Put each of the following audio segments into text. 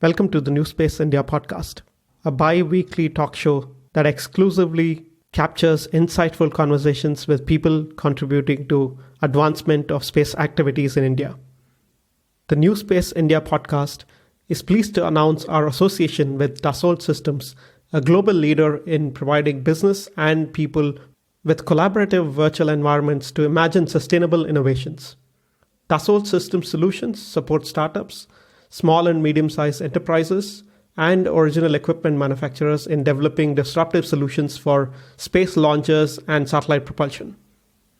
Welcome to the New Space India podcast, a bi-weekly talk show that exclusively captures insightful conversations with people contributing to advancement of space activities in India. The New Space India podcast is pleased to announce our association with Dassault Systems, a global leader in providing business and people with collaborative virtual environments to imagine sustainable innovations. Dassault Systems Solutions support startups, small and medium-sized enterprises, and original equipment manufacturers in developing disruptive solutions for space launches and satellite propulsion.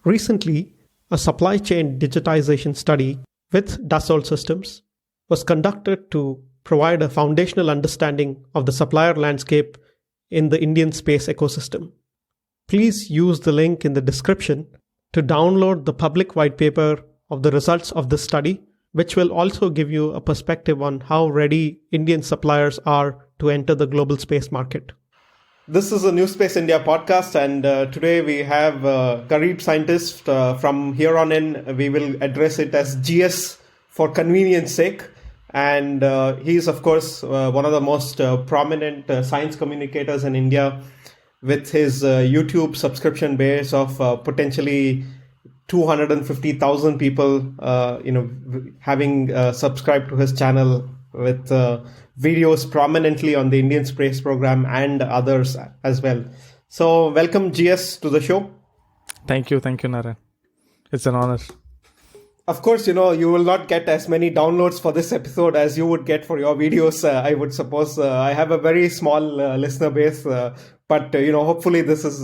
Recently, a supply chain digitization study with Dassault Systems was conducted to provide a foundational understanding of the supplier landscape in the Indian space ecosystem. Please use the link in the description to download the public white paper of the results of this study, which will also give you a perspective on how ready Indian suppliers are to enter the global space market. This is a New Space India podcast, and today we have Garib Scientist. From here on in, we will address it as GS for convenience sake. And he is, of course, one of the most prominent science communicators in India, with his YouTube subscription base of potentially 250,000 people, having subscribed to his channel, with videos prominently on the Indian space program and others as well. So welcome GS to the show. Thank you, Naren. It's an honor. Of course, you will not get as many downloads for this episode as you would get for your videos, I would suppose. I have a very small listener base, but hopefully this is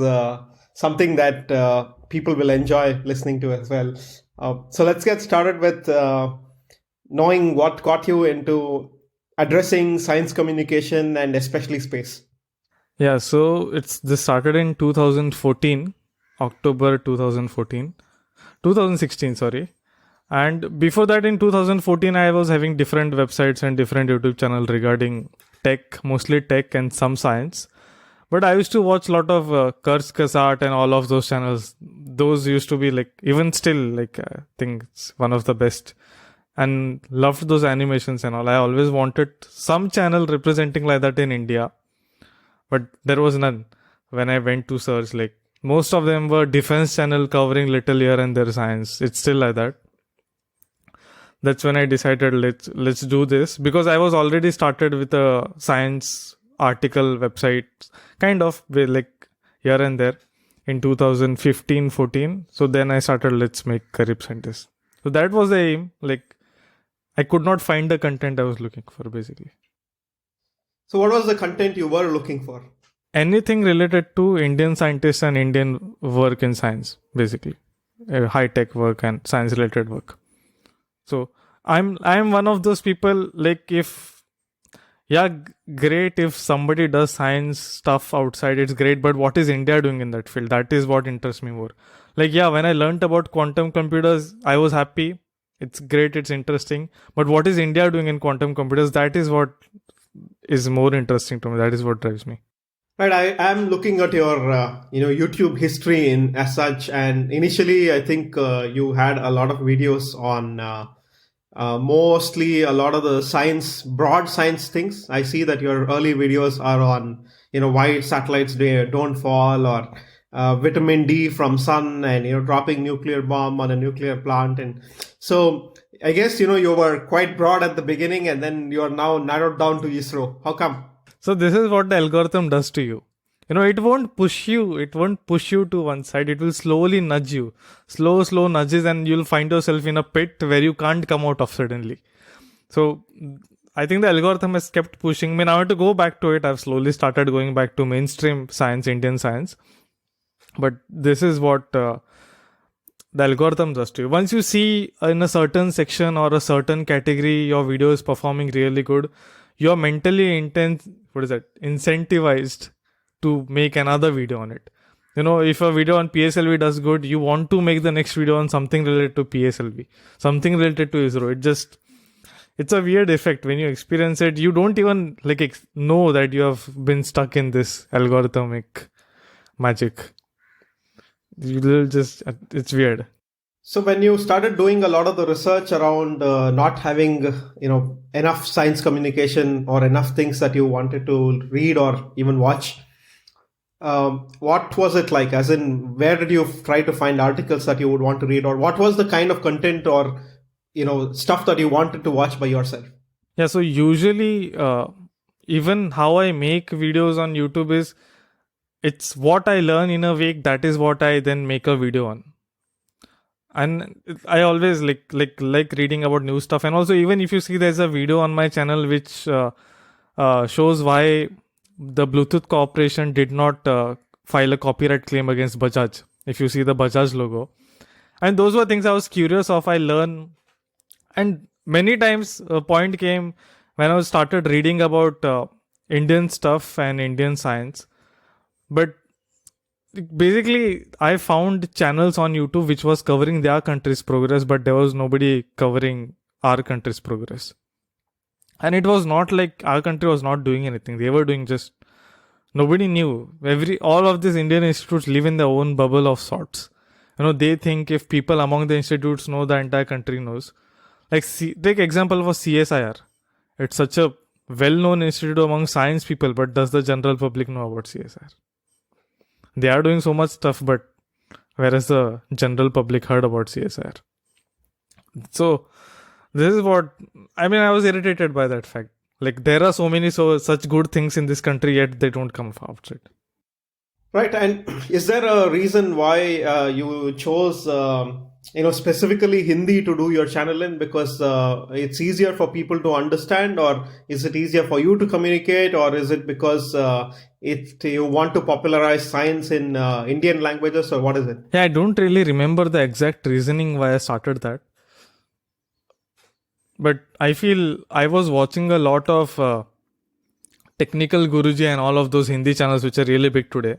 something that people will enjoy listening to as well. So let's get started with knowing what got you into addressing science communication and especially space. Yeah, so this started in 2014, October 2016, sorry. And before that, in 2014, I was having different websites and different YouTube channels regarding tech, mostly tech and some science. But I used to watch a lot of Kurz Kasat and all of those channels. Those used to be even still, I think it's one of the best. And loved those animations and all. I always wanted some channel representing like that in India. But there was none. When I went to search, most of them were defense channel covering little here and there science. It's still like that. That's when I decided let's do this, because I was already started with a science article website, kind of here and there in 2015-14. So then I started let's make Garib Scientist. So that was the aim. I could not find the content I was looking for, basically. So what was the content you were looking for? Anything related to Indian scientists and Indian work in science, basically. High-tech work and science-related work. So I'm one of those people, great if somebody does science stuff outside, it's great, but what is India doing in that field? That is what interests me more. When I learned about quantum computers, I was happy. It's great, it's interesting. But what is India doing in quantum computers? That is what is more interesting to me. That is what drives me. Right, I am looking at your YouTube history as such, and initially I think you had a lot of videos on mostly a lot of the broad science things. I see that your early videos are on why satellites don't fall, or vitamin D from sun, and dropping nuclear bomb on a nuclear plant. And so I guess you were quite broad at the beginning, and then you are now narrowed down to ISRO. How come? So this is what the algorithm does to you. It won't push you. It won't push you to one side. It will slowly nudge you. Slow nudges, and you'll find yourself in a pit where you can't come out of suddenly. So I think the algorithm has kept pushing me. Now I have to go back to it. I've slowly started going back to mainstream science, Indian science. But this is what the algorithm does to you. Once you see in a certain section or a certain category, your video is performing really good, you're mentally incentivized to make another video on it. If a video on PSLV does good, you want to make the next video on something related to PSLV, something related to ISRO. It's a weird effect. When you experience it, you don't even know that you have been stuck in this algorithmic magic. It's weird. So when you started doing a lot of the research around not having, enough science communication or enough things that you wanted to read or even watch, what was it like? As in, where did you try to find articles that you would want to read, or what was the kind of content or stuff that you wanted to watch by yourself? Yeah, so usually, even how I make videos on YouTube is it's what I learn in a week. That is what I then make a video on. And I always like reading about new stuff. And also, even if you see, there's a video on my channel which shows why the Bluetooth Corporation did not file a copyright claim against Bajaj. If you see the Bajaj logo, and those were things I was curious of. I learn, and many times a point came when I started reading about Indian stuff and Indian science. But basically, I found channels on YouTube which was covering their country's progress, but there was nobody covering our country's progress. And it was not like our country was not doing anything. They were doing just nobody knew. All of these Indian institutes live in their own bubble of sorts. They think if people among the institutes know, the entire country knows. Take example of a CSIR. It's such a well-known institute among science people, but does the general public know about CSIR? They are doing so much stuff, but whereas the general public heard about CSIR. So this is what I was irritated by that fact. Like, there are so many such good things in this country, yet they don't come outside. Right. And is there a reason why you chose, specifically Hindi to do your channel in? Because it's easier for people to understand, or is it easier for you to communicate, or is it because you want to popularize science in Indian languages, or what is it? Yeah, I don't really remember the exact reasoning why I started that. But I feel I was watching a lot of Technical Guruji and all of those Hindi channels which are really big today.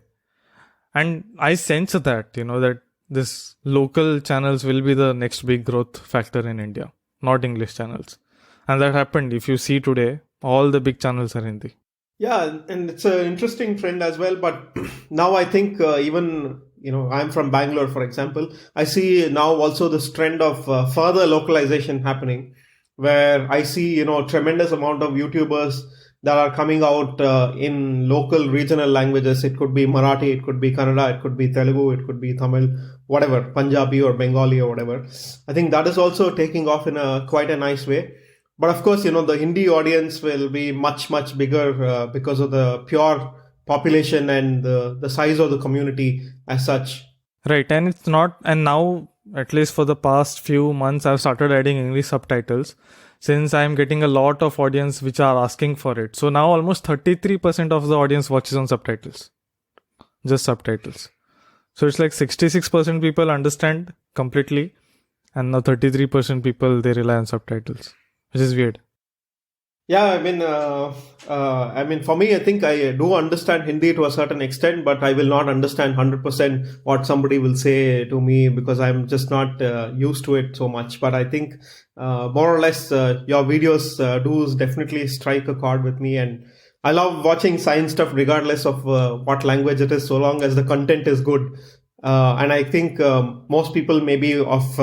And I sense that, that this local channels will be the next big growth factor in India, not English channels. And that happened. If you see today, all the big channels are Hindi. Yeah, and it's an interesting trend as well. But now I think even, I'm from Bangalore, for example. I see now also this trend of further localization happening, where I see, tremendous amount of YouTubers that are coming out in local regional languages. It could be Marathi, it could be Kannada, it could be Telugu, it could be Tamil, whatever, Punjabi or Bengali or whatever. I think that is also taking off in quite a nice way. But of course, the Hindi audience will be much, much bigger because of the pure population and the size of the community as such. Right. And it's not, and now, at least for the past few months, I've started adding English subtitles, since I'm getting a lot of audience which are asking for it. So now almost 33% of the audience watches on subtitles. Just subtitles. So it's like 66% people understand completely, and now 33% people, they rely on subtitles, which is weird. Yeah, for me, I think I do understand Hindi to a certain extent, but I will not understand 100% what somebody will say to me, because I'm just not used to it so much. But I think more or less your videos do definitely strike a chord with me, and I love watching science stuff regardless of what language it is, so long as the content is good. And I think most people may be of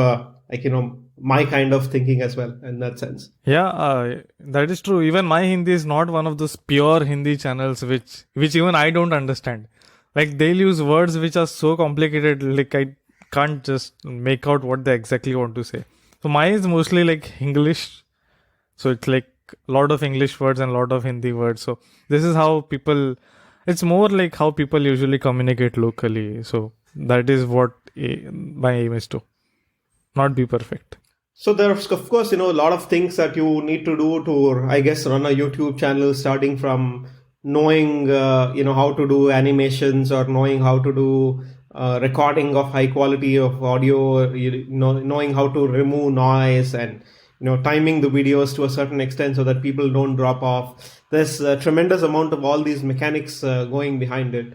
my kind of thinking as well in that sense. Yeah, that is true. Even my Hindi is not one of those pure Hindi channels which even I don't understand. Like, they'll use words which are so complicated, like I can't just make out what they exactly want to say. So mine is mostly like English. So it's like a lot of English words and a lot of Hindi words. So this is how it's more like how people usually communicate locally. So that is what my aim is to not be perfect. So there's, of course, a lot of things that you need to do to, I guess, run a YouTube channel, starting from knowing, how to do animations, or knowing how to do recording of high quality of audio, knowing how to remove noise, and, timing the videos to a certain extent so that people don't drop off. There's a tremendous amount of all these mechanics going behind it.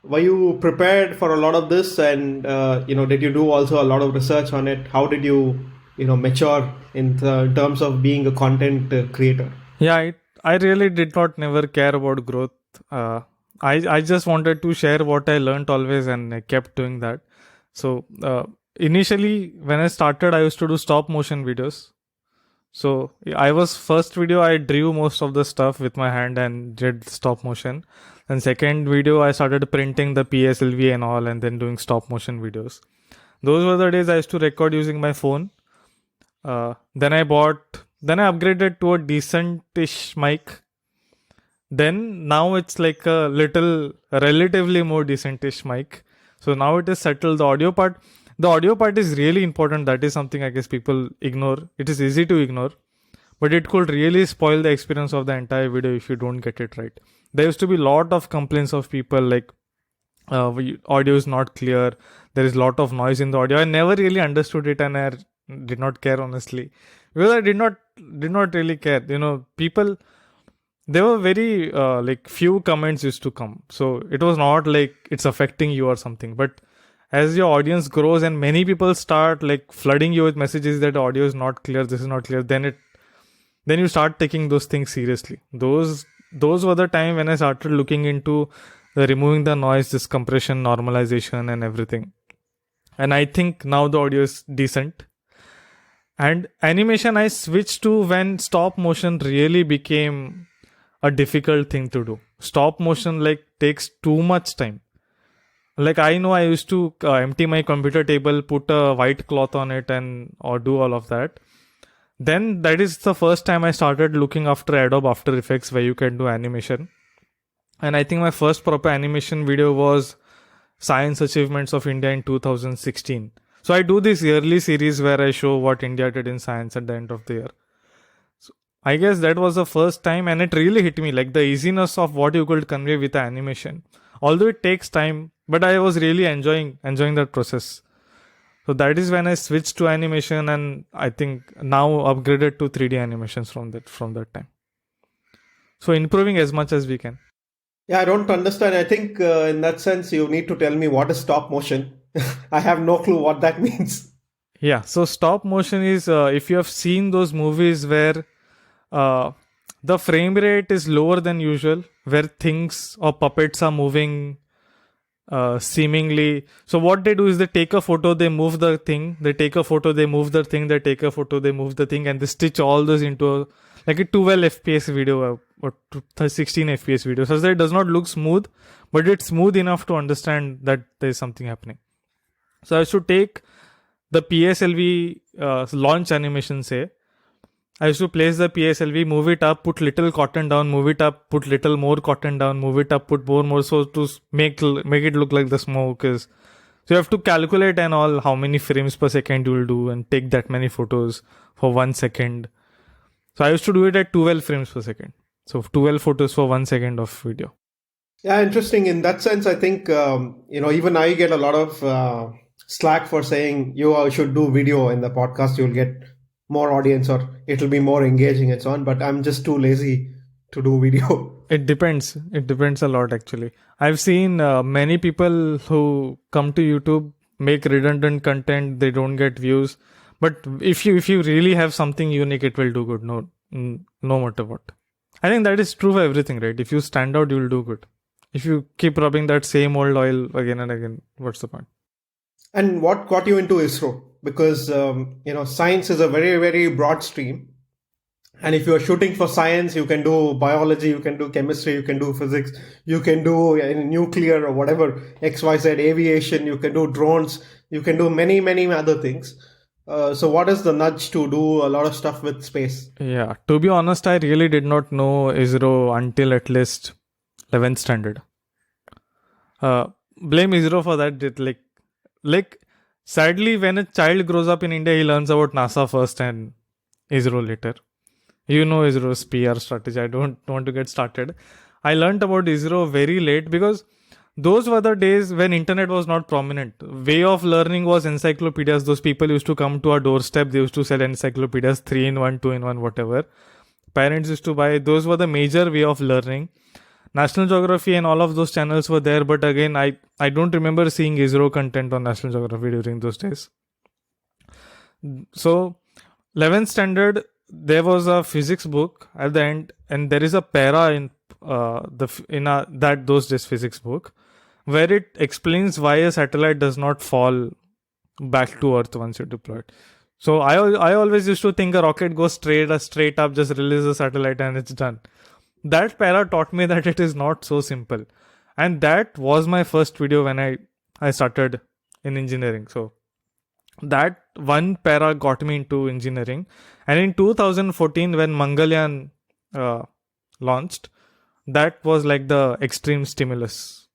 Were you prepared for a lot of this? And, did you do also a lot of research on it? How did you, mature in terms of being a content creator? Yeah, I really did not never care about growth. I just wanted to share what I learned always, and I kept doing that. So initially when I started, I used to do stop motion videos. So first video I drew most of the stuff with my hand and did stop motion. And second video I started printing the PSLV and all, and then doing stop motion videos. Those were the days I used to record using my phone. Then I upgraded to a decent-ish mic. Then now it's like a relatively more decent-ish mic. So now it is settled. The audio part is really important. That is something I guess people ignore. It is easy to ignore, but it could really spoil the experience of the entire video if you don't get it right. There used to be a lot of complaints of people like audio is not clear. There is a lot of noise in the audio. I never really understood it, and I did not care, honestly, because I did not really care. People, there were very few comments used to come, so it was not like it's affecting you or something. But as your audience grows and many people start like flooding you with messages that audio is not clear, this is not clear, then you start taking those things seriously. Those were the time when I started looking into removing the noise, this compression, normalization, and everything. And I think now the audio is decent. And animation I switched to when stop motion really became a difficult thing to do. Stop motion takes too much time. I know I used to empty my computer table, put a white cloth on it, or do all of that. Then that is the first time I started looking after Adobe After Effects, where you can do animation. And I think my first proper animation video was Science Achievements of India in 2016. So I do this yearly series where I show what India did in science at the end of the year. So I guess that was the first time, and it really hit me, like the easiness of what you could convey with the animation. Although it takes time, but I was really enjoying that process. So that is when I switched to animation, and I think now upgraded to 3D animations from that time. So improving as much as we can. Yeah, I don't understand. I think in that sense, you need to tell me what is stop motion. I have no clue what that means. Yeah, so stop motion is, if you have seen those movies where the frame rate is lower than usual, where things or puppets are moving seemingly. So what they do is they take a photo, they move the thing, they take a photo, they move the thing, they take a photo, they move the thing, and they stitch all those into a 12 FPS video or 16 FPS video, so that it does not look smooth, but it's smooth enough to understand that there's something happening. So I should take the PSLV launch animation, say. I used to place the PSLV, move it up, put little cotton down, move it up, put little more cotton down, move it up, put more, so to make it look like the smoke is. So you have to calculate and all how many frames per second you will do and take that many photos for 1 second. So I used to do it at 12 frames per second. So 12 photos for 1 second of video. Yeah, interesting. In that sense, I think, even I get a lot of slack for saying you should do video in the podcast. You'll get more audience or it'll be more engaging and so on. But I'm just too lazy to do video. It depends. It depends a lot, actually. I've seen many people who come to YouTube make redundant content. They don't get views. But if you really have something unique, it will do good. No matter what. I think that is true for everything, right? If you stand out, you will do good. If you keep rubbing that same old oil again and again, what's the point? And what got you into ISRO? Because, science is a very, very broad stream. And if you're shooting for science, you can do biology, you can do chemistry, you can do physics, you can do nuclear or whatever, XYZ, aviation, you can do drones, you can do many, many other things. So what is the nudge to do a lot of stuff with space? Yeah, to be honest, I really did not know ISRO until at least 11th standard. Blame ISRO for that. Sadly, when a child grows up in India, he learns about NASA first and ISRO later. ISRO's PR strategy. I don't want to get started. I learned about ISRO very late because those were the days when internet was not prominent. Way of learning was encyclopedias. Those people used to come to our doorstep. They used to sell encyclopedias, 3-in-1, 2-in-1, whatever. Parents used to buy. Those were the major way of learning. National Geography and all of those channels were there. But again, I don't remember seeing ISRO content on National Geography during those days. So 11th standard, there was a physics book at the end, and there is a para in those days physics book where it explains why a satellite does not fall back to Earth once you deploy it. So I always used to think a rocket goes straight up, just release a satellite and it's done. That para taught me that it is not so simple. And that was my first video when I started in engineering. So that one para got me into engineering. And in 2014, when Mangalyaan launched, that was like the extreme stimulus.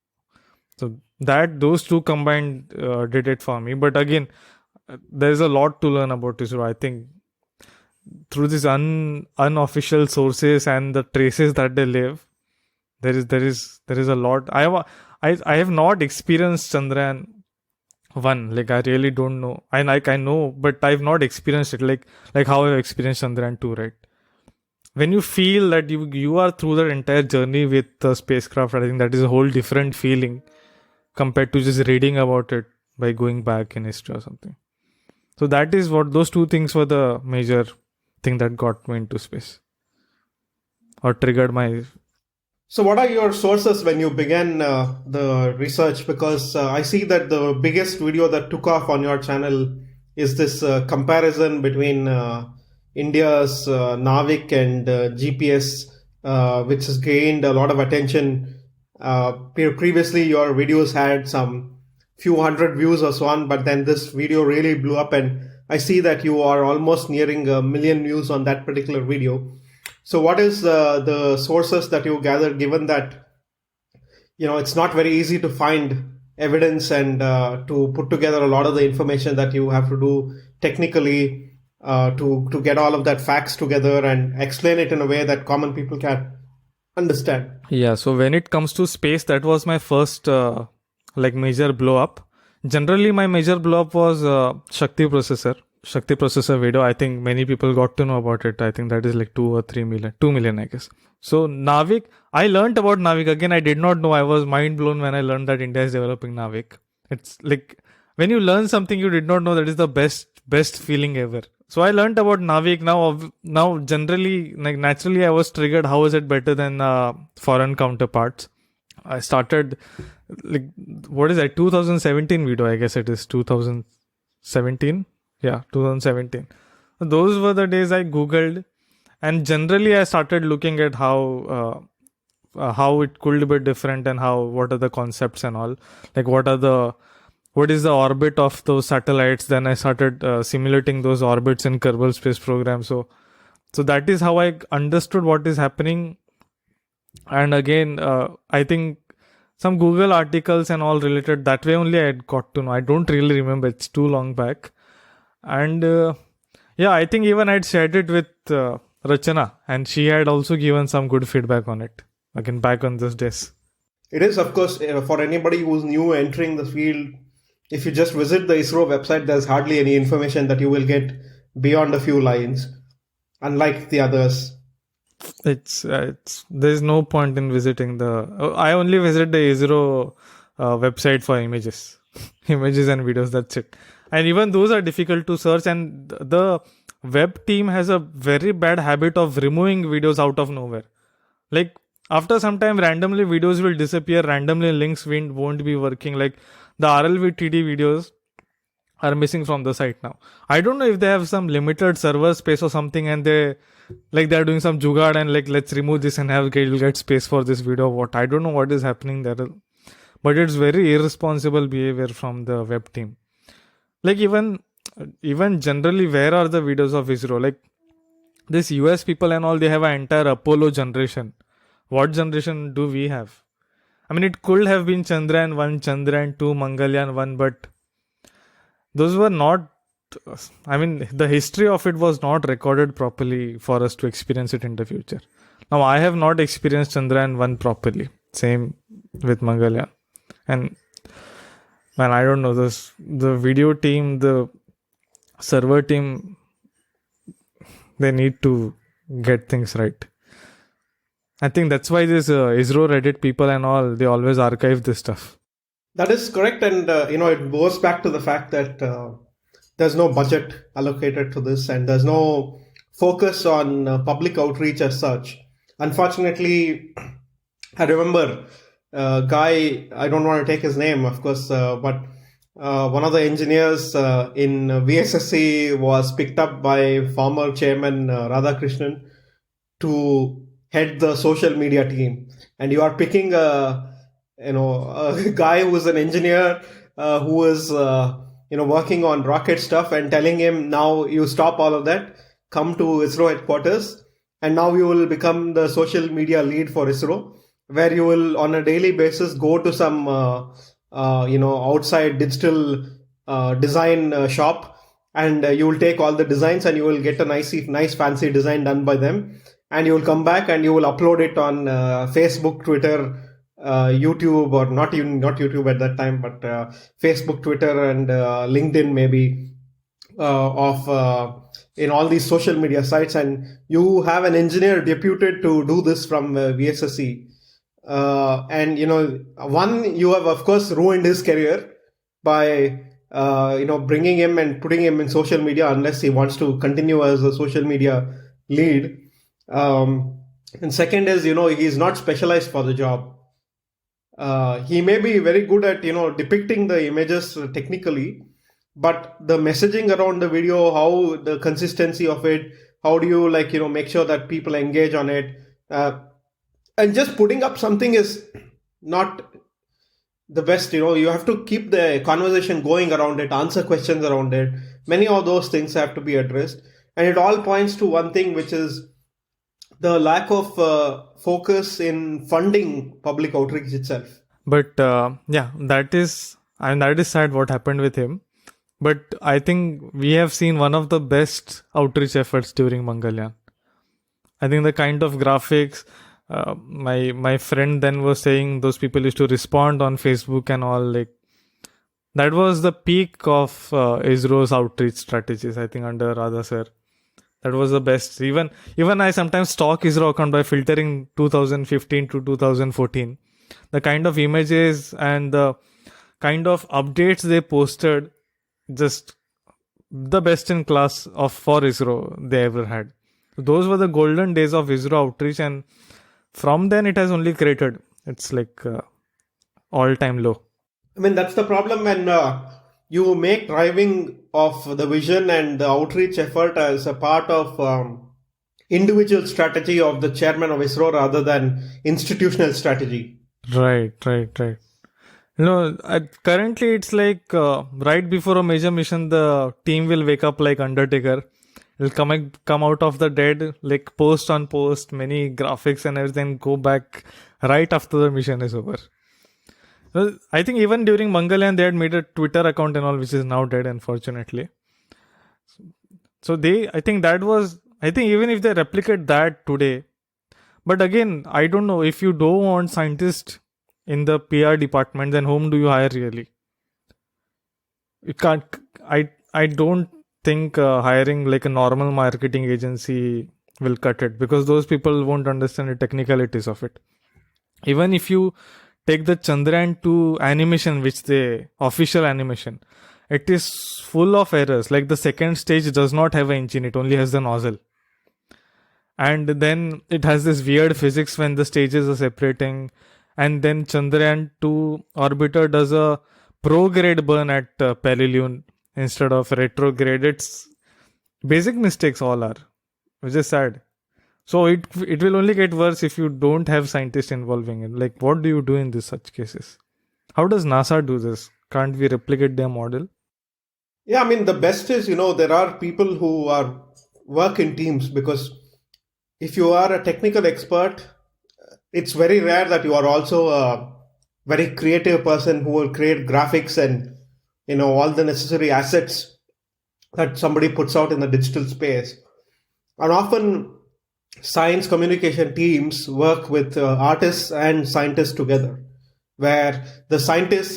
So those two combined did it for me. But again, there's a lot to learn about ISRO. I think through these unofficial sources and the traces that they leave, there is a lot. I have not experienced Chandrayaan 1. Like, I really don't know. I know, but I've not experienced it like how I've experienced Chandrayaan 2, right? When you feel that you are through the entire journey with the spacecraft, I think that is a whole different feeling compared to just reading about it by going back in history or something. So that is what those two things were the major thing that got me into space or triggered my. So what are your sources when you began the research? Because I see that the biggest video that took off on your channel is this comparison between India's Navik and GPS, which has gained a lot of attention. Previously, your videos had some few hundred views or so on, but then this video really blew up, and I see that you are almost nearing 1 million views on that particular video. So what is the sources that you gathered, given that, it's not very easy to find evidence and to put together a lot of the information that you have to do technically to get all of that facts together and explain it in a way that common people can understand? Yeah, so when it comes to space, that was my first major blow up. Generally, my major blow up was Shakti processor video. I think many people got to know about it. I think that is like 2 million, I guess. So Navik, I learned about Navik. Again, I did not know. I was mind blown when I learned that India is developing Navik. It's like when you learn something you did not know, that is the best feeling ever. So I learned about Navik. Now generally, like naturally, I was triggered. How is it better than foreign counterparts? I started 2017 video, I guess it is 2017. Yeah, 2017. Those were the days I Googled, and generally I started looking at how it could be different and what are the concepts and all. Like what is the orbit of those satellites? Then I started simulating those orbits in Kerbal Space Program. So that is how I understood what is happening. And again, I think some Google articles and all related, that way only I got to know. I don't really remember. It's too long back. And I think even I'd shared it with Rachana, and she had also given some good feedback on it. Again, back on those days. It is, of course, for anybody who's new entering the field, if you just visit the ISRO website, there's hardly any information that you will get beyond a few lines, unlike the others. There's no point in visiting I only visit the ISRO website for images and videos. That's it. And even those are difficult to search. And the web team has a very bad habit of removing videos out of nowhere. Like after some time, randomly videos will disappear. Randomly links won't be working. Like the RLVTD videos are missing from the site now. I don't know if they have some limited server space or something, and they're doing some jugaad and let's remove this and you'll get space for this video. What I don't know what is happening there, but it's very irresponsible behavior from the web team. Like even generally, where are the videos of ISRO? Like this US people and all, they have an entire Apollo generation. What generation do we have? I mean, it could have been Chandrayaan 1, Chandrayaan 2, Mangalyaan 1, but those were not, the history of it was not recorded properly for us to experience it in the future. Now, I have not experienced Chandrayaan 1 properly. Same with Mangalyaan. And man, I don't know, the video team, the server team, they need to get things right. I think that's why this ISRO Reddit people and all, they always archive this stuff. That is correct. And, it goes back to the fact that there's no budget allocated to this, and there's no focus on public outreach as such. Unfortunately, I remember a guy, I don't want to take his name, of course, but one of the engineers in VSSC was picked up by former chairman Radhakrishnan to head the social media team, and you are picking a guy who is an engineer who is working on rocket stuff, and telling him, now you stop all of that, come to ISRO headquarters, and now you will become the social media lead for ISRO, where you will on a daily basis go to some outside digital design shop, and you will take all the designs and you will get a nice fancy design done by them, and you will come back and you will upload it on Facebook, Twitter, YouTube, or not YouTube at that time, but Facebook, Twitter, and LinkedIn maybe, in all these social media sites, and you have an engineer deputed to do this from VSSC. And you have of course ruined his career by bringing him and putting him in social media, unless he wants to continue as a social media lead. And second is, he's not specialized for the job. He may be very good at depicting the images technically, but the messaging around the video, how the consistency of it, how do you make sure that people engage on it, and just putting up something is not the best. You have to keep the conversation going around it, answer questions around it. Many of those things have to be addressed, and it all points to one thing, which is the lack of focus in funding public outreach itself. But that is sad what happened with him. But I think we have seen one of the best outreach efforts during Mangalyaan. I think the kind of graphics, my friend then was saying, those people used to respond on Facebook and all, like that was the peak of ISRO's outreach strategies, I think, under Radha sir. That was the best. Even I sometimes stalk ISRO account by filtering 2015 to 2014. The kind of images and the kind of updates they posted, just the best in class for ISRO they ever had. Those were the golden days of ISRO outreach, and from then it has only created. It's like all-time low. I mean, that's the problem when you make driving of the vision and the outreach effort as a part of individual strategy of the chairman of ISRO rather than institutional strategy. Right. Currently it's like right before a major mission, the team will wake up like Undertaker. It'll come out of the dead, like post on post, many graphics and everything, go back right after the mission is over. Well, I think even during Mangalyaan, they had made a Twitter account and all, which is now dead, unfortunately. So I think even if they replicate that today, but again, I don't know, if you don't want scientists in the PR department, then whom do you hire really? You can't. I don't think hiring like a normal marketing agency will cut it, because those people won't understand the technicalities of it. Even if you take the Chandrayaan 2 animation, official animation, it is full of errors. Like the second stage does not have an engine, it only has the nozzle. And then it has this weird physics when the stages are separating. And then Chandrayaan 2 orbiter does a prograde burn at perihelion instead of retrograde. It's basic mistakes all are, which is sad. So it will only get worse if you don't have scientists involving it. Like, what do you do in such cases? How does NASA do this? Can't we replicate their model? Yeah, I mean, the best is, there are people who work in teams, because if you are a technical expert, it's very rare that you are also a very creative person who will create graphics and, all the necessary assets that somebody puts out in the digital space. And often science communication teams work with artists and scientists together, where the scientists,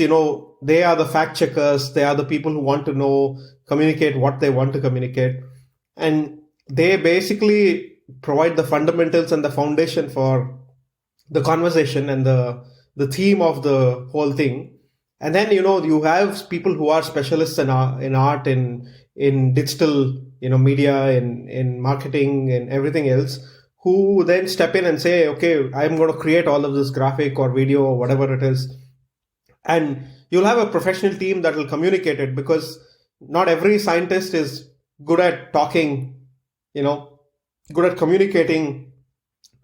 they are the fact checkers, they are the people who want to communicate what they want to communicate. And they basically provide the fundamentals and the foundation for the conversation and the theme of the whole thing. And then, you have people who are specialists in art, in digital, media, in marketing and everything else, who then step in and say, okay, I'm going to create all of this graphic or video or whatever it is. And you'll have a professional team that will communicate it, because not every scientist is good at talking, good at communicating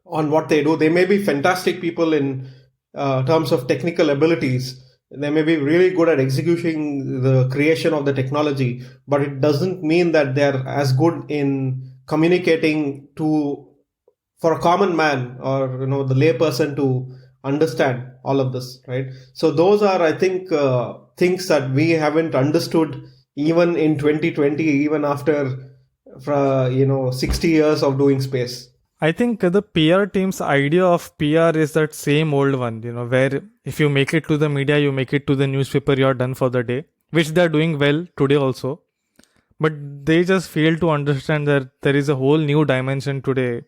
on what they do. They may be fantastic people in terms of technical abilities. They may be really good at executing the creation of the technology, but it doesn't mean that they're as good in communicating for a common man, or the layperson to understand all of this, right? So those are, I think, things that we haven't understood even in 2020, even after 60 years of doing space. I think the PR team's idea of PR is that same old one, where if you make it to the media, you make it to the newspaper, you're done for the day, which they're doing well today also. But they just fail to understand that there is a whole new dimension today,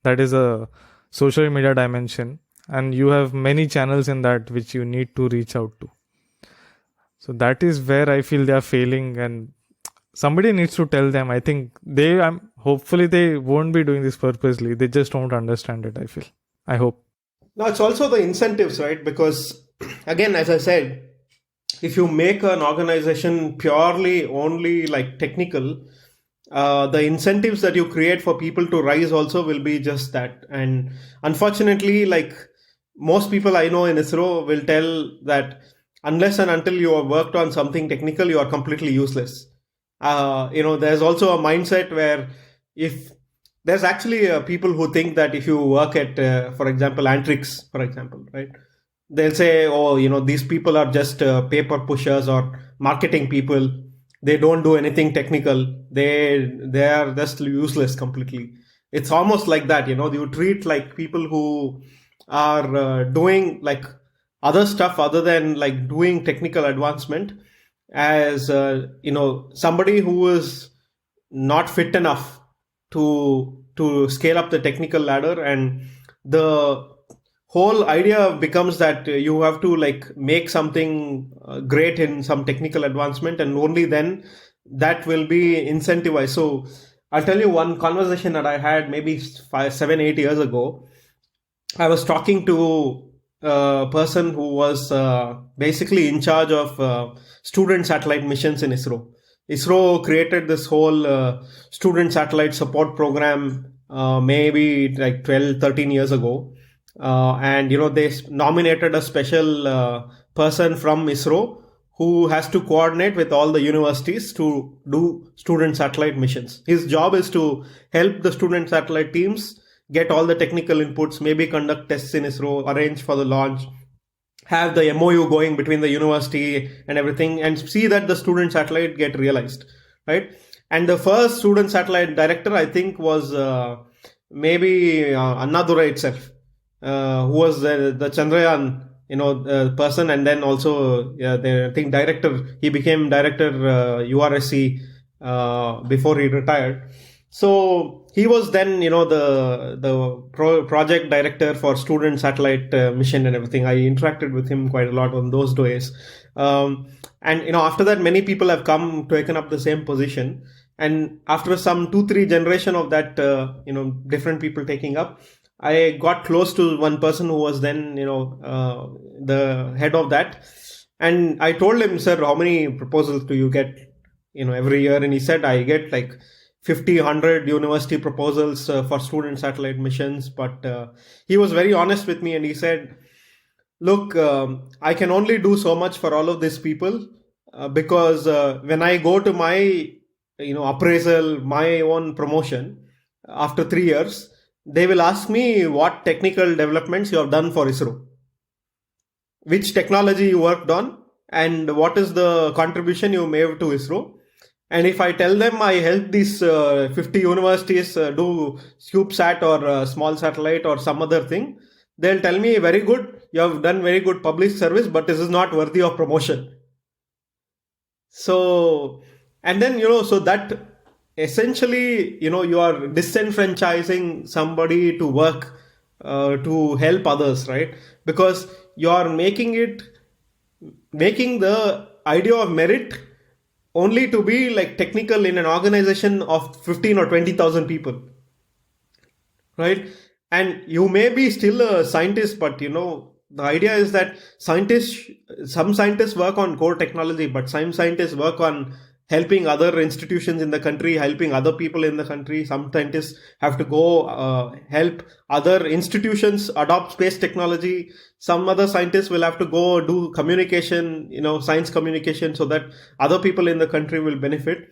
that is a social media dimension. And you have many channels in that which you need to reach out to. So that is where I feel they are failing, and somebody needs to tell them. I think hopefully they won't be doing this purposely. They just don't understand it, I hope. Now, it's also the incentives, right? Because again, as I said, if you make an organization purely only like technical, the incentives that you create for people to rise also will be just that. And unfortunately, like most people I know in ISRO will tell that unless and until you have worked on something technical, you are completely useless. There's also a mindset where if there's actually people who think that if you work at, for example, Antrix, for example, right? They'll say, these people are just paper pushers or marketing people. They don't do anything technical. They are just useless completely. It's almost like that, you treat like people who are doing like other stuff other than like doing technical advancement as somebody who is not fit enough to scale up the technical ladder. And the whole idea becomes that you have to like make something great in some technical advancement, and only then that will be incentivized. So I'll tell you one conversation that I had maybe 5, 7, 8 years ago. I was talking to a person who was basically in charge of student satellite missions in ISRO. ISRO created this whole student satellite support program maybe like 12, 13 years ago. And they nominated a special person from ISRO who has to coordinate with all the universities to do student satellite missions. His job is to help the student satellite teams get all the technical inputs, maybe conduct tests in ISRO, arrange for the launch, have the MOU going between the university and everything, and see that the student satellite get realized, right? And the first student satellite director, I think, was maybe Annadura itself, who was the Chandrayaan, person, and then also I think director. He became director URSC before he retired. So he was then, the project director for student satellite mission and everything. I interacted with him quite a lot on those days. And, after that, many people have taken up the same position. And after some 2-3 generation of that, different people taking up, I got close to one person who was then, the head of that. And I told him, sir, how many proposals do you get, every year? And he said, I get like 50, 100 university proposals for student satellite missions. But he was very honest with me, and he said, look, I can only do so much for all of these people because when I go to my, appraisal, my own promotion after 3 years, they will ask me what technical developments you have done for ISRO, which technology you worked on, and what is the contribution you made to ISRO. And if I tell them I helped these 50 universities do CubeSat or small satellite or some other thing, they'll tell me, very good, you have done very good public service, but this is not worthy of promotion. So, and then, so that essentially, you are disenfranchising somebody to work to help others, right? Because you are making the idea of merit only to be like technical in an organization of 15 or 20,000 people, right? And you may be still a scientist, but the idea is that some scientists work on core technology, but some scientists work on helping other institutions in the country, helping other people in the country. Some scientists have to go help other institutions adopt space technology. Some other scientists will have to go do communication, science communication, so that other people in the country will benefit.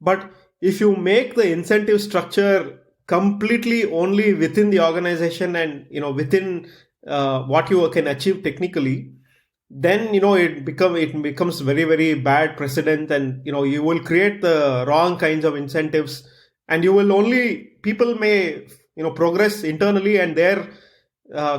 But if you make the incentive structure completely only within the organization and within what you can achieve technically, then it becomes very, very bad precedent, and you will create the wrong kinds of incentives, and people may progress internally, and their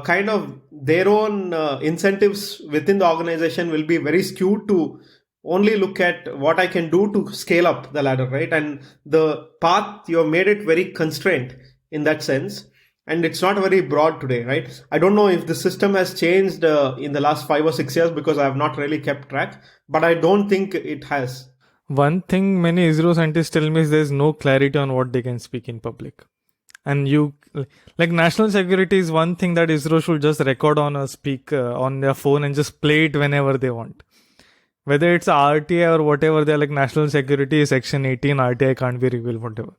kind of their own incentives within the organization will be very skewed to only look at what I can do to scale up the ladder, right? And the path, you have made it very constrained in that sense. And it's not very broad today, right? I don't know if the system has changed in the last 5 or 6 years, because I have not really kept track, but I don't think it has. One thing many ISRO scientists tell me is there's no clarity on what they can speak in public. And national security is one thing that ISRO should just record on a speaker on their phone and just play it whenever they want. Whether it's RTI or whatever, they're like, national security, section 18, RTI can't be revealed, whatever.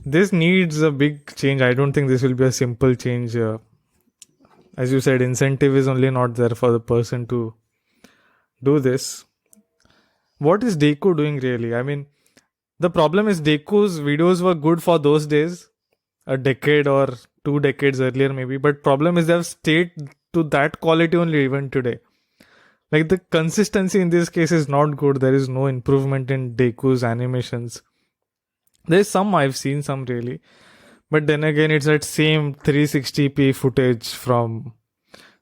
This needs a big change. I don't think this will be a simple change. As you said, incentive is only not there for the person to do this. What is DECO doing really? The problem is DECO's videos were good for those days, a decade or 2 decades earlier maybe, but problem is they have stayed to that quality only even today. The consistency in this case is not good. There is no improvement in DECO's animations. There's some, I've seen some really, but then again it's that same 360p footage from,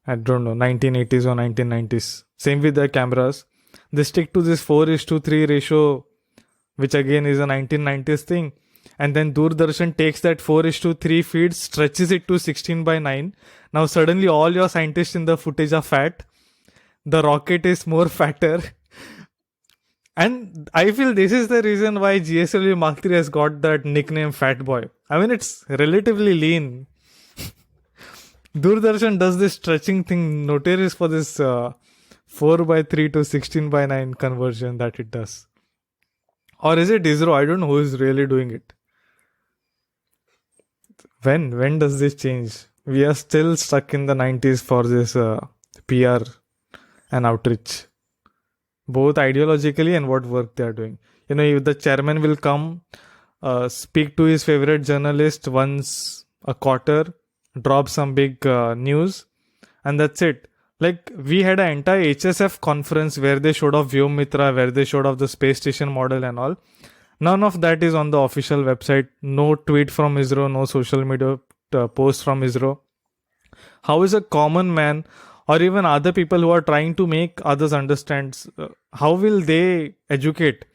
I don't know, 1980s or 1990s. Same with the cameras. They stick to this 4:3 ratio, which again is a 1990s thing. And then Doordarshan takes that 4:3 feed, stretches it to 16:9. Now suddenly all your scientists in the footage are fat. The rocket is more fatter. And I feel this is the reason why GSLV Mark III has got that nickname Fat Boy. It's relatively lean. Doordarshan does this stretching thing, notorious for this 4:3 to 16:9 conversion that it does. Or is it ISRO? I don't know who is really doing it. When does this change? We are still stuck in the 90s for this PR and outreach, both ideologically and what work they are doing. If the chairman will come, speak to his favorite journalist once a quarter, drop some big news, and that's it. We had an entire HSF conference where they showed off Vyom-Mitra, where they showed off the space station model and all. None of that is on the official website. No tweet from ISRO, no social media post from ISRO. How is a common man or even other people who are trying to make others understand, how will they educate?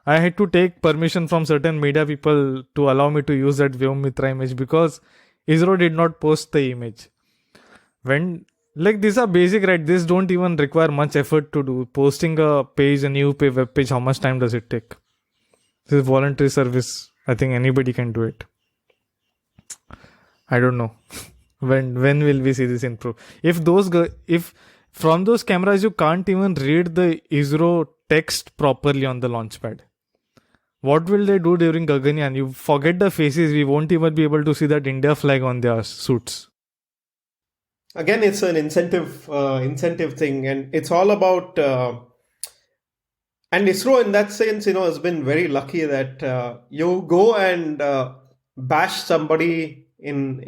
I had to take permission from certain media people to allow me to use that Vyom-Mitra image because ISRO did not post the image. These are basic, right? These don't even require much effort to do. Posting a page, a new web page, how much time does it take? This is voluntary service. I think anybody can do it. I don't know. When will we see this improve? If from those cameras you can't even read the ISRO text properly on the launch pad, what will they do during Gaganyaan? You forget the faces. We won't even be able to see that India flag on their suits. Again, it's an incentive thing, and it's all about. And ISRO, in that sense, has been very lucky that you go and bash somebody in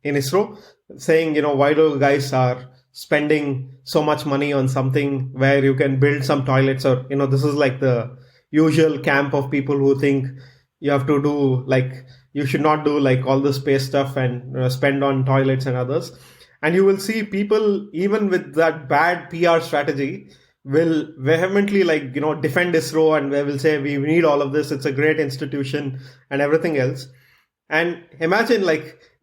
ISRO, saying, why do you guys are spending so much money on something where you can build some toilets, or this is like the usual camp of people who think you have to do you should not do all the space stuff and spend on toilets and others. And you will see people, even with that bad PR strategy, will vehemently defend ISRO, and they will say we need all of this, it's a great institution and everything else. And imagine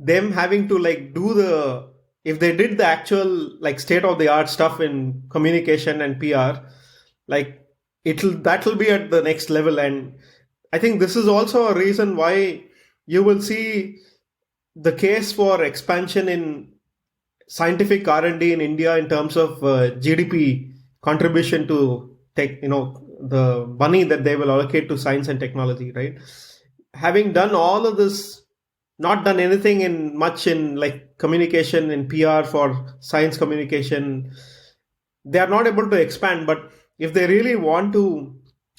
them having to do if they did the actual state of the art stuff in communication and PR, that'll be at the next level. And I think this is also a reason why you will see the case for expansion in scientific R&D in India in terms of GDP contribution to tech, the money that they will allocate to science and technology, right? Having done all of this, not done anything in much in like communication and PR for science communication, they are not able to expand. But if they really want to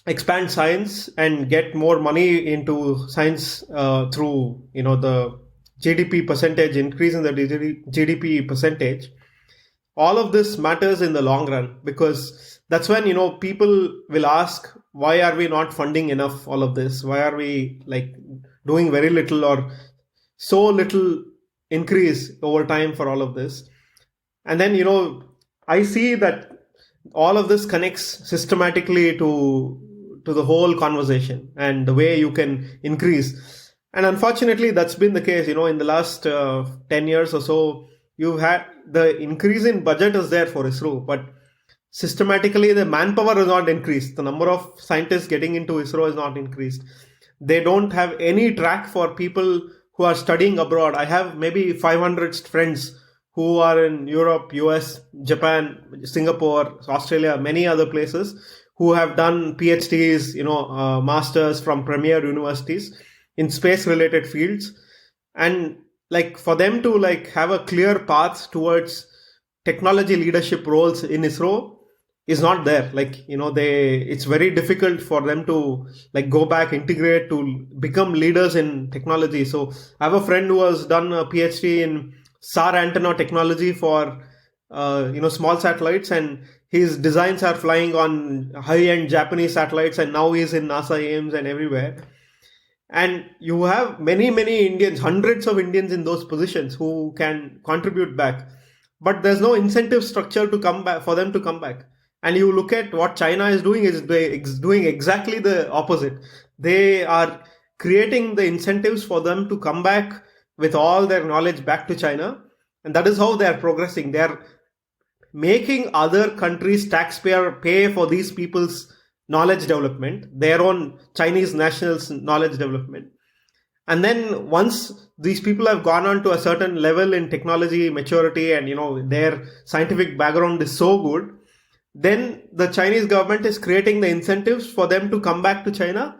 expand science and get more money into science through the GDP percentage, increase in the GDP percentage, all of this matters in the long run, because that's when people will ask, why are we not funding enough all of this? Why are we like doing very little or so little increase over time for all of this? And then I see that all of this connects systematically to the whole conversation and the way you can increase. And unfortunately, that's been the case. In the last 10 years or so, you've had the increase in budget is there for ISRO, but systematically the manpower has not increased. The number of scientists getting into ISRO has not increased. They don't have any track for people who are studying abroad. I have maybe 500 friends who are in Europe, US, Japan, Singapore, Australia, many other places, who have done PhDs, masters from premier universities in space related fields. And like for them to like have a clear path towards technology leadership roles in ISRO is not there. Like, it's very difficult for them to like go back, integrate to become leaders in technology. So I have a friend who has done a PhD in SAR antenna technology for, small satellites, and his designs are flying on high-end Japanese satellites, and now he's in NASA Ames and everywhere. And you have many, many Indians, hundreds of Indians in those positions who can contribute back. But there's no incentive structure to come back for them to come back. And you look at what China is doing doing exactly the opposite. They are creating the incentives for them to come back with all their knowledge back to China. And that is how they are progressing. They are making other countries' taxpayer pay for these people's knowledge development, their own Chinese nationals' knowledge development. And then once these people have gone on to a certain level in technology maturity and their scientific background is so good, then the Chinese government is creating the incentives for them to come back to China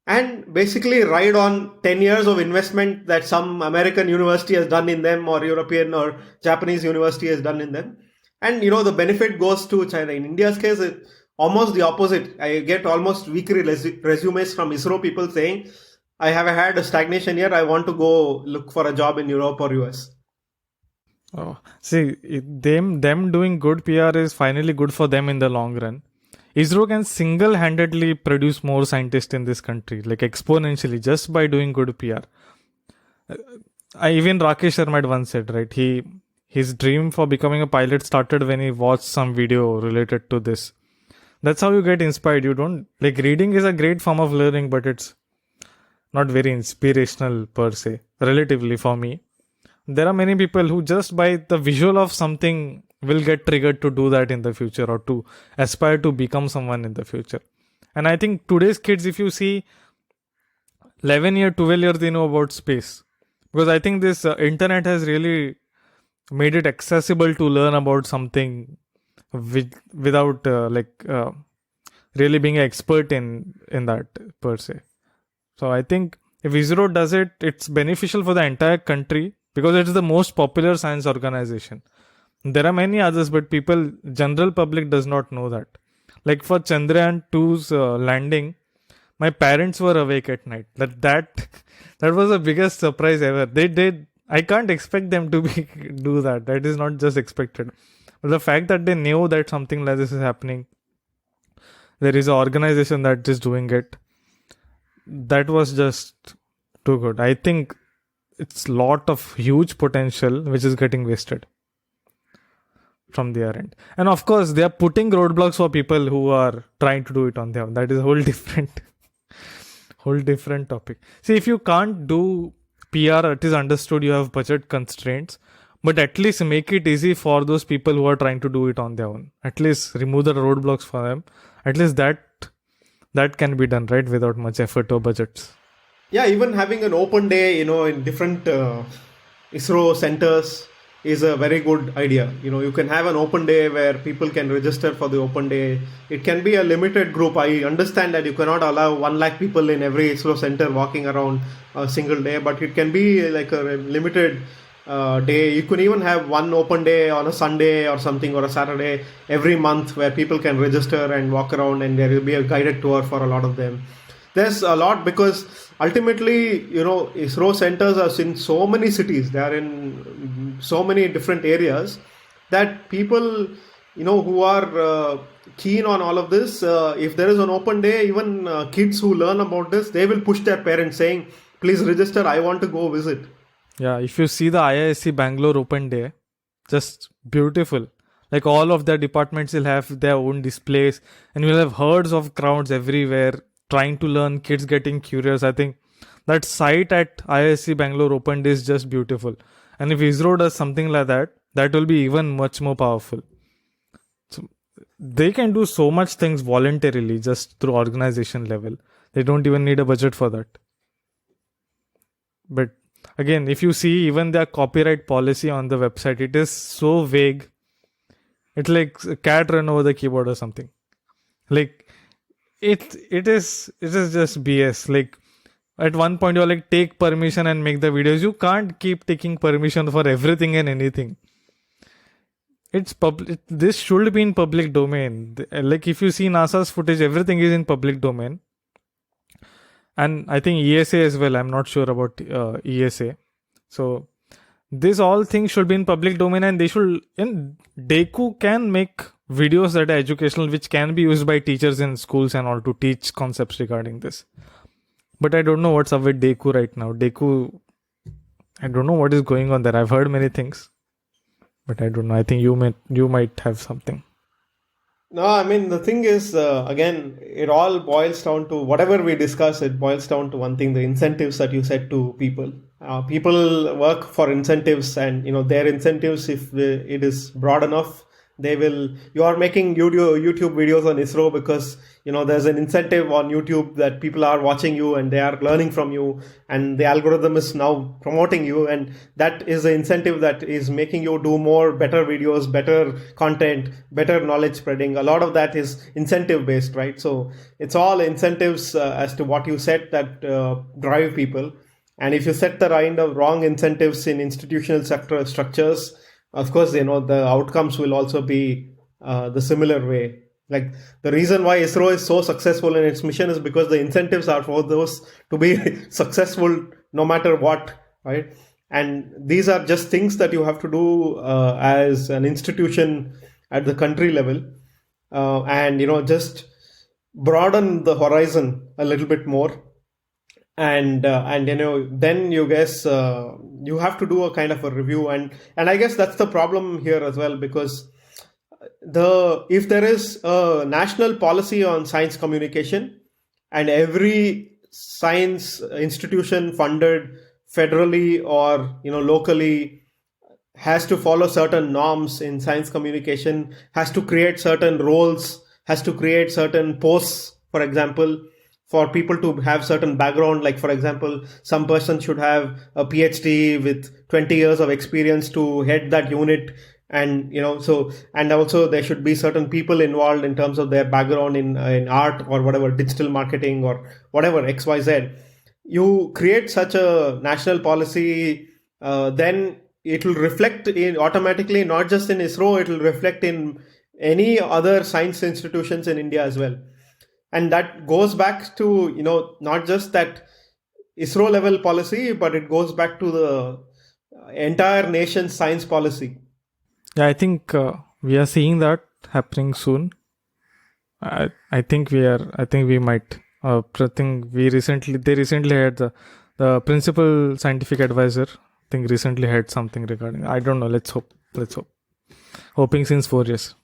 and basically ride on 10 years of investment that some American university has done in them, or European or Japanese university has done in them. And the benefit goes to China. In India's case, it's almost the opposite. I get almost weekly resumes from ISRO people saying, I have had a stagnation here, I want to go look for a job in Europe or US. Oh, see, them doing good PR is finally good for them in the long run. ISRO can single-handedly produce more scientists in this country, like exponentially, just by doing good PR. Even Rakesh Sharma had once said, right, his dream for becoming a pilot started when he watched some video related to this. That's how you get inspired. You don't, like, reading is a great form of learning, but it's not very inspirational per se, relatively for me. There are many people who just by the visual of something will get triggered to do that in the future, or to aspire to become someone in the future. And I think today's kids, if you see 11 years, 12 years, they know about space. Because I think this internet has really made it accessible to learn about something without really being an expert in that per se. So I think if ISRO does it, it's beneficial for the entire country, because it's the most popular science organization. There are many others, but general public does not know that. Like for Chandrayaan 2's landing, my parents were awake at night. That was the biggest surprise ever. I can't expect them to do that. That is not just expected. But the fact that they knew that something like this is happening, there is an organization that is doing it, that was just too good. I think it's lot of huge potential which is getting wasted from their end. And of course, they are putting roadblocks for people who are trying to do it on their own. That is a whole different topic. See, if you can't do PR, it is understood you have budget constraints, but at least make it easy for those people who are trying to do it on their own. At least remove the roadblocks for them. At least that can be done, right, without much effort or budgets. Yeah, even having an open day, in different ISRO centers is a very good idea. You can have an open day where people can register for the open day. It can be a limited group. I understand that you cannot allow 1 lakh people in every ISRO center walking around a single day, but it can be like a limited day. You could even have one open day on a Sunday or something, or a Saturday every month, where people can register and walk around, and there will be a guided tour for a lot of them. There's a lot, because ultimately, ISRO centers are in so many cities. They are in so many different areas that people, who are keen on all of this, if there is an open day, even kids who learn about this, they will push their parents saying, please register, I want to go visit. Yeah, if you see the IISc Bangalore Open Day, just beautiful. Like all of their departments will have their own displays, and you'll have herds of crowds everywhere trying to learn, kids getting curious. I think that site at IISc Bangalore Open Day is just beautiful. And if ISRO does something like that, that will be even much more powerful. So they can do so much things voluntarily just through organization level. They don't even need a budget for that. But again, if you see even their copyright policy on the website, it is so vague. It's like a cat run over the keyboard or something. Like it is just BS. Like at one point you're like, take permission and make the videos. You can't keep taking permission for everything and anything. It's public. This should be in public domain. Like if you see NASA's footage, everything is in public domain. And I think ESA as well. I'm not sure about ESA. So these all things should be in public domain, and they should. And Deku can make videos that are educational, which can be used by teachers in schools and all to teach concepts regarding this. But I don't know what's up with Deku right now. Deku, I don't know what is going on there. I've heard many things, but I don't know. I think you might have something. No, I mean, the thing is, again, it all boils down to whatever we discuss. It boils down to one thing: the incentives that you set to people. People work for incentives, and their incentives, if it is broad enough, they will. You are making YouTube videos on ISRO because there's an incentive on YouTube that people are watching you and they are learning from you, and the algorithm is now promoting you, and that is the incentive that is making you do more, better videos, better content, better knowledge spreading. A lot of that is incentive based, right? So it's all incentives as to what you set that drive people. And if you set the wrong incentives in institutional sector structures, of course, the outcomes will also be the similar way. Like the reason why ISRO is so successful in its mission is because the incentives are for those to be successful no matter what, right? And these are just things that you have to do as an institution at the country level, and just broaden the horizon a little bit more. And then you guess you have to do a kind of a review, and I guess that's the problem here as well, because if there is a national policy on science communication, and every science institution funded federally or locally has to follow certain norms in science communication, has to create certain roles, has to create certain posts, for example, for people to have certain background. Like, for example, some person should have a PhD with 20 years of experience to head that unit. And, and also there should be certain people involved in terms of their background in art or whatever, digital marketing or whatever, XYZ. You create such a national policy, then it will reflect automatically, not just in ISRO, it will reflect in any other science institutions in India as well. And that goes back to, not just that ISRO level policy, but it goes back to the entire nation's science policy. Yeah, I think we are seeing that happening soon. I think we might. They recently had the principal scientific advisor. I think recently had something regarding. I don't know. Let's hope. Hoping since 4 years.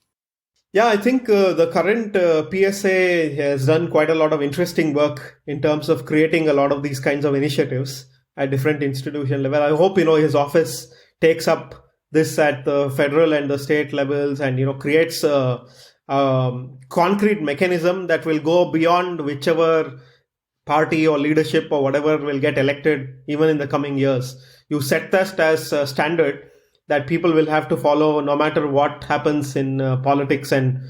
Yeah, I think the current PSA has done quite a lot of interesting work in terms of creating a lot of these kinds of initiatives at different institution level. I hope his office takes up this at the federal and the state levels, and creates a concrete mechanism that will go beyond whichever party or leadership or whatever will get elected even in the coming years. you set that as a standard that people will have to follow no matter what happens in politics and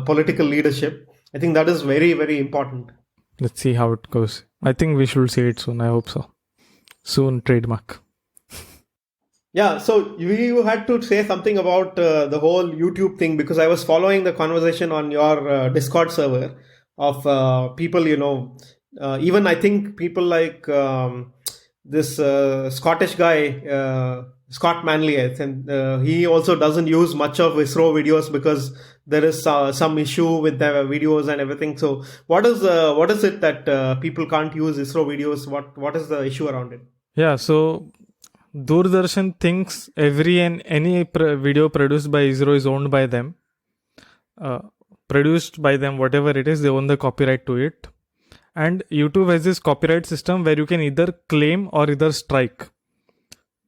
political leadership. I think that is very, very important. Let's see how it goes. I think we should see it soon. I hope so. Soon, trademark. Yeah, so you had to say something about the whole YouTube thing, because I was following the conversation on your Discord server of people, even I think people like this Scottish guy, Scott Manley, I think he also doesn't use much of ISRO videos because there is some issue with the videos and everything. So what is it that people can't use ISRO videos? What is the issue around it? Yeah, so Doordarshan thinks every and any video produced by ISRO is owned by them. Produced by them, whatever it is, they own the copyright to it. And YouTube has this copyright system where you can either claim or either strike.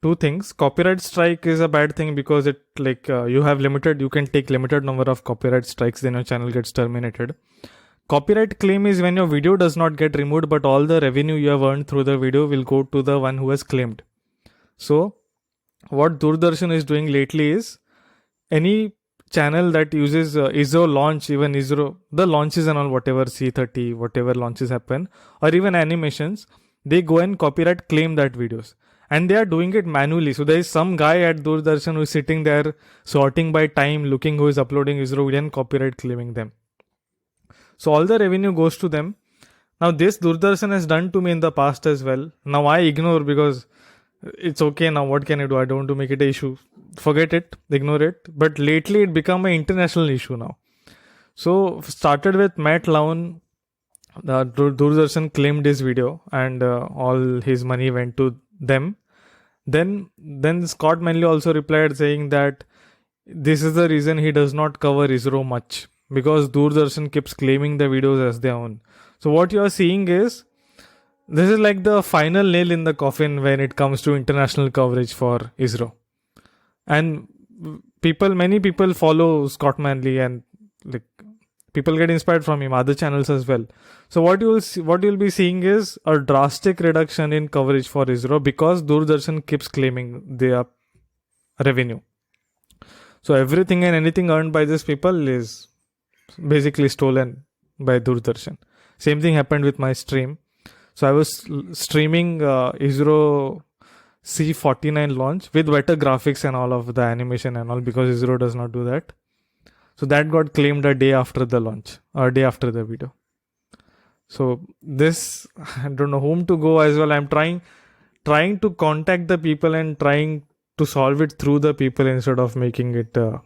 Two things. Copyright strike is a bad thing because it you can take limited number of copyright strikes, then your channel gets terminated. Copyright claim is when your video does not get removed, but all the revenue you have earned through the video will go to the one who has claimed. So what Doordarshan is doing lately is any channel that uses ISRO launch, even ISRO, the launches and all, whatever C30, whatever launches happen, or even animations, they go and copyright claim that videos. And they are doing it manually. So there is some guy at Doordarshan who is sitting there sorting by time, looking who is uploading ISRO video and copyright claiming them. So all the revenue goes to them. Now this Doordarshan has done to me in the past as well. Now I ignore because it's okay now. What can I do? I don't want to make it an issue. Forget it. Ignore it. But lately it become an international issue now. So started with Matt Lown. Doordarshan claimed his video and all his money went to them. Then Scott Manley also replied saying that this is the reason he does not cover ISRO much, because Doordarshan keeps claiming the videos as their own. So what you are seeing is, this is like the final nail in the coffin when it comes to international coverage for ISRO. And many people follow Scott Manley and people get inspired from him, other channels as well. So what you'll be seeing is a drastic reduction in coverage for ISRO because Doordarshan keeps claiming their revenue. So everything and anything earned by these people is basically stolen by Doordarshan. Same thing happened with my stream. So I was streaming ISRO C49 launch with better graphics and all of the animation and all, because ISRO does not do that. So that got claimed a day after the launch, or a day after the video. So this, I don't know whom to go as well. I'm trying to contact the people and trying to solve it through the people instead of making it a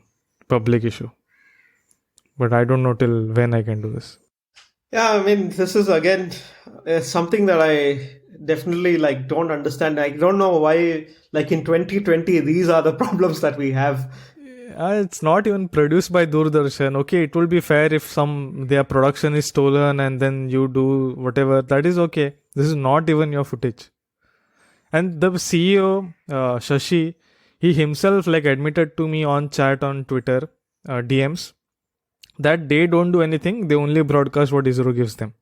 public issue. But I don't know till when I can do this. Yeah, I mean, this is again something that I definitely don't understand. I don't know why, in 2020, these are the problems that we have. It's not even produced by Doordarshan. Okay, it will be fair if their production is stolen and then you do whatever. That is okay. This is not even your footage. And the CEO, Shashi, he himself admitted to me on chat on Twitter, DMs, that they don't do anything. They only broadcast what ISRO gives them.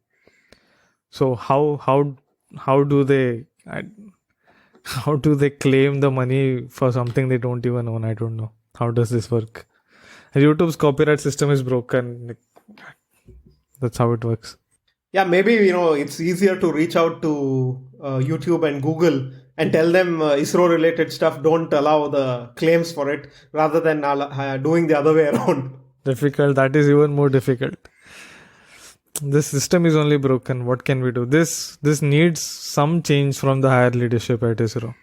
So how do they claim the money for something they don't even own? I don't know. How does this work? YouTube's copyright system is broken. That's how it works. Yeah, maybe, it's easier to reach out to YouTube and Google and tell them ISRO related stuff, don't allow the claims for it, rather than doing the other way around. Difficult. That is even more difficult. This system is only broken. What can we do? This needs some change from the higher leadership at ISRO.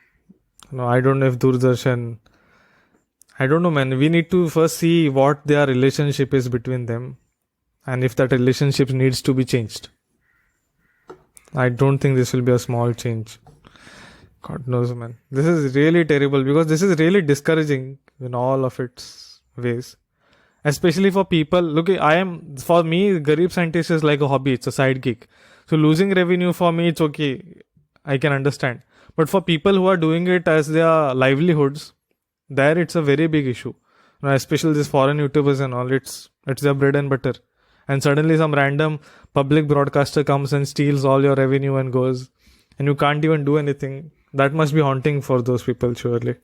I don't know if Doordarshan... I don't know, man. We need to first see what their relationship is between them and if that relationship needs to be changed. I don't think this will be a small change. God knows, man. This is really terrible because this is really discouraging in all of its ways. Especially for people. Look, for me, Garib Scientist is like a hobby. It's a side gig. So losing revenue for me, it's okay. I can understand. But for people who are doing it as their livelihoods, there it's a very big issue. Especially these foreign YouTubers and all, it's their bread and butter. And suddenly some random public broadcaster comes and steals all your revenue and goes. And you can't even do anything. that must be haunting for those people, surely.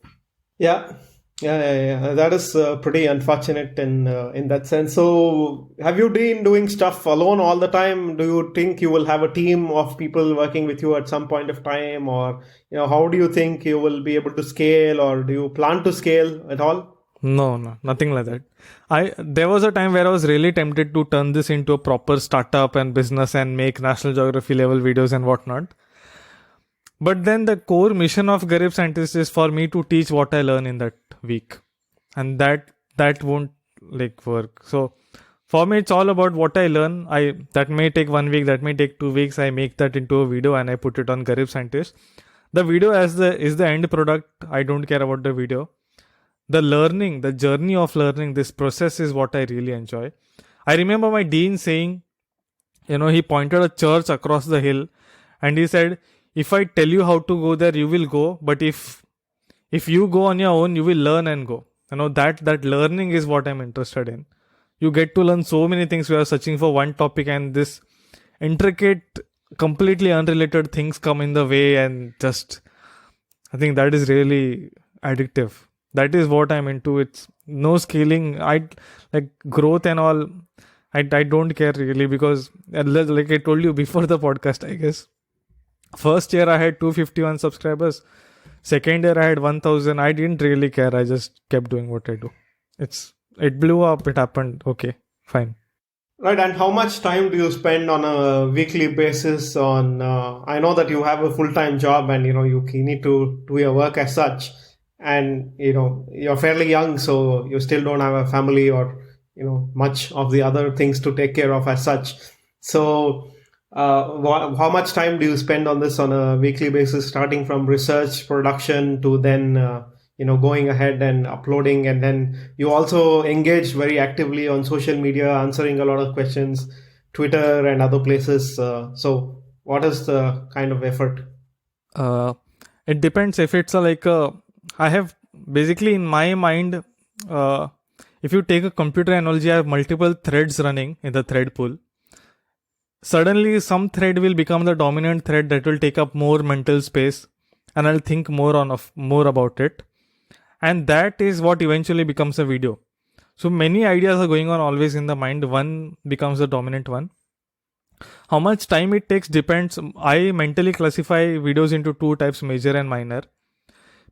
Yeah, yeah. That is pretty unfortunate in that sense. So, have you been doing stuff alone all the time? Do you think you will have a team of people working with you at some point of time, or how do you think you will be able to scale, or do you plan to scale at all? No, nothing like that. There was a time where I was really tempted to turn this into a proper startup and business and make National Geography level videos and whatnot. But then the core mission of Garib Scientist is for me to teach what I learn in that week, and that won't like work. So for me, it's all about what I learn. That may take 1 week, that may take 2 weeks. I make that into a video and I put it on Garib Scientist. The video is the end product. I don't care about the video. The learning, the journey of learning, this process is what I really enjoy. I remember my dean saying, he pointed a church across the hill and he said, if I tell you how to go there, you will go. But if you go on your own, you will learn and go. That learning is what I'm interested in. You get to learn so many things. We are searching for one topic and this intricate, completely unrelated things come in the way, and I think that is really addictive. That is what I'm into. It's no scaling. I like growth and all. I don't care really, because like I told you before the podcast, I guess. First year I had 251 subscribers. Second year I had 1000. I didn't really care. I just kept doing what I do. It blew up. It happened. Okay, fine. Right, and how much time do you spend on a weekly basis on? I know that you have a full-time job and you need to do your work as such, and you're fairly young, so you still don't have a family or much of the other things to take care of as such. So, how much time do you spend on this on a weekly basis, starting from research, production to then going ahead and uploading, and then you also engage very actively on social media, answering a lot of questions, Twitter and other places. So what is the kind of effort? It depends. If it's I have basically in my mind, if you take a computer analogy, I have multiple threads running in the thread pool. Suddenly some thread will become the dominant thread that will take up more mental space, and I'll think more about it. And that is what eventually becomes a video. So many ideas are going on always in the mind. One becomes the dominant one. How much time it takes depends. I mentally classify videos into two types, major and minor.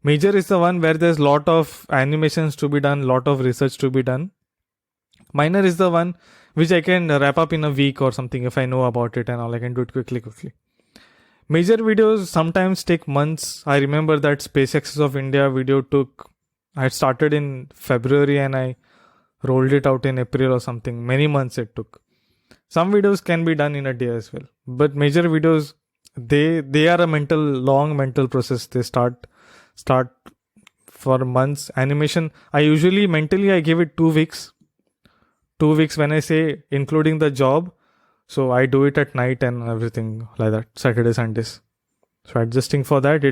Major is the one where there's lot of animations to be done, lot of research to be done. Minor is the one which I can wrap up in a week or something if I know about it and all. I can do it quickly. Major videos sometimes take months. I remember that SpaceX of India video I had started in February and I rolled it out in April or something. Many months it took. Some videos can be done in a day as well. But major videos, they are a long mental process. They start for months. Animation, I usually mentally I give it 2 weeks. 2 weeks when I say including the job. So I do it at night and everything like that. Saturday, Sundays. So adjusting for that,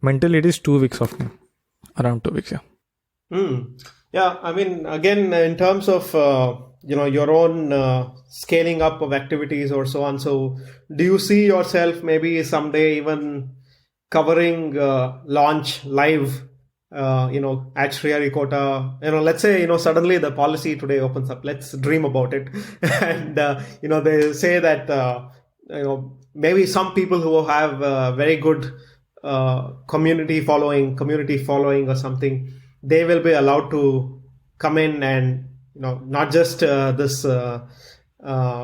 mentally it is 2 weeks of me. Around 2 weeks, yeah. Yeah, I mean, again, in terms of your own scaling up of activities or so on. So, do you see yourself maybe someday even covering launch live? At Sriharikota, let's say let's the policy today opens up. Let's dream about it, and they say that maybe some people who have very good community following or something, they will be allowed to come in and not just this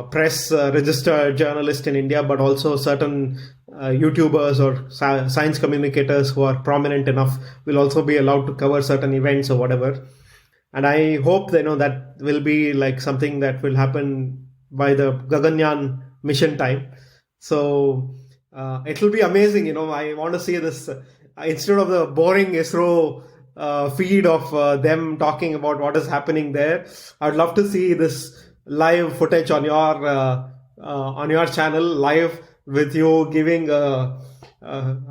press registered journalist in India, but also certain YouTubers or science communicators who are prominent enough will also be allowed to cover certain events or whatever. And I hope that will be like something that will happen by the Gaganyaan mission time. So it will be amazing. I want to see this instead of the boring ISRO feed of them talking about what is happening there. I'd love to see this live footage on your channel, live with you giving a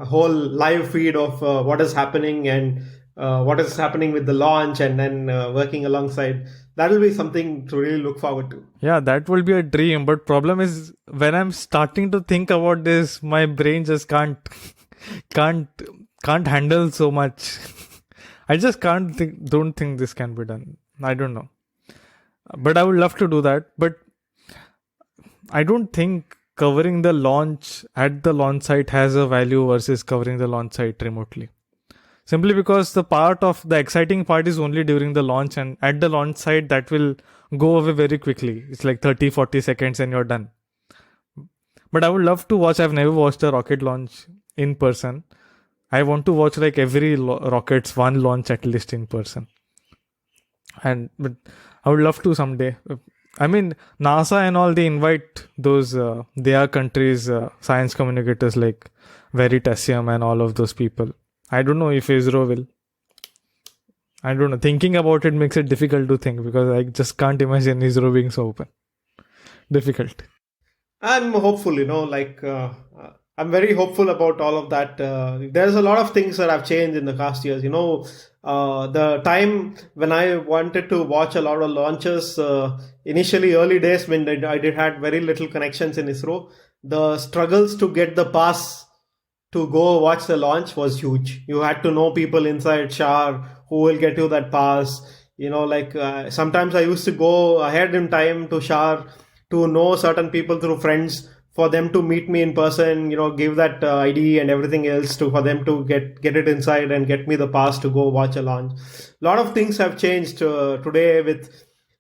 whole live feed of what is happening and what is happening with the launch, and then working alongside. That will be something to really look forward to. Yeah, that will be a dream. But problem is when I'm starting to think about this, my brain just can't can't handle so much. I just don't think this can be done. I don't know, but I would love to do that. But I don't think covering the launch at the launch site has a value versus covering the launch site remotely. Simply because the exciting part is only during the launch, and at the launch site that will go away very quickly. It's like 30-40 seconds and you're done. But I would love to watch. I've never watched a rocket launch in person. I want to watch like every rocket's one launch at least in person. But I would love to someday. I mean, NASA and all, they invite those their countries' science communicators like Veritasium and all of those people. I don't know if ISRO will. I don't know. Thinking about it makes it difficult to think, because I just can't imagine ISRO being so open. Difficult. I'm hopeful, I'm very hopeful about all of that. There's a lot of things that have changed in the past years. The time when I wanted to watch a lot of launches, initially early days when I had very little connections in ISRO, the struggles to get the pass to go watch the launch was huge. You had to know people inside SHAR who will get you that pass. Sometimes I used to go ahead in time to SHAR to know certain people through friends, for them to meet me in person, give that ID and everything else for them to get it inside and get me the pass to go watch a launch. A lot of things have changed today.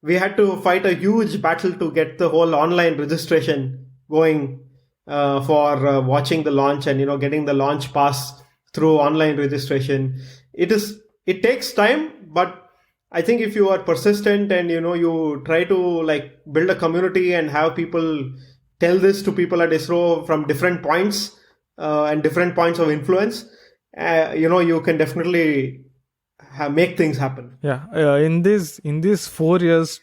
We had to fight a huge battle to get the whole online registration going for watching the launch, and getting the launch pass through online registration. It takes time, but I think if you are persistent and you try to build a community and have people tell this to people at ISRO from different points and different points of influence, you can definitely make things happen. Yeah, in these 4 years,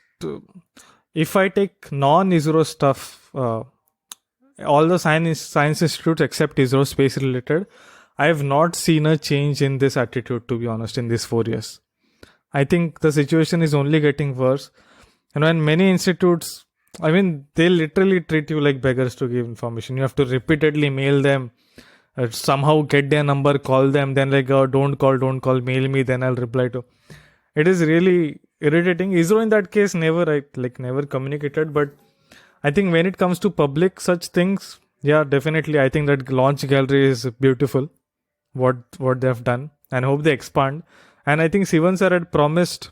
if I take non-ISRO stuff, all the science institutes except ISRO space related, I have not seen a change in this attitude, to be honest, in these 4 years. I think the situation is only getting worse. And when many institutes, they literally treat you like beggars to give information. You have to repeatedly mail them, somehow get their number, call them, then don't call, mail me, then I'll reply to. It is really irritating. ISRO in that case never communicated, but I think when it comes to public such things, yeah, definitely. I think that launch gallery is beautiful, what they have done, and hope they expand. And I think Sivan sir had promised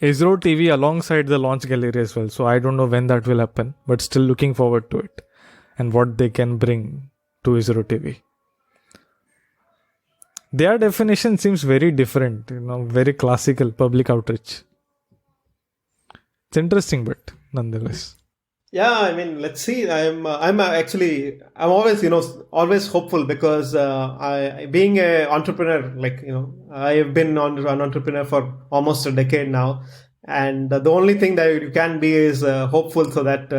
ISRO TV alongside the launch gallery as well. So I don't know when that will happen, but still looking forward to it and what they can bring to ISRO TV. Their definition seems very different, very classical public outreach. It's interesting, but nonetheless. Yeah, let's see. I'm always hopeful, because I, being an entrepreneur, I have been an entrepreneur for almost a decade now, and the only thing that you can be is hopeful, so that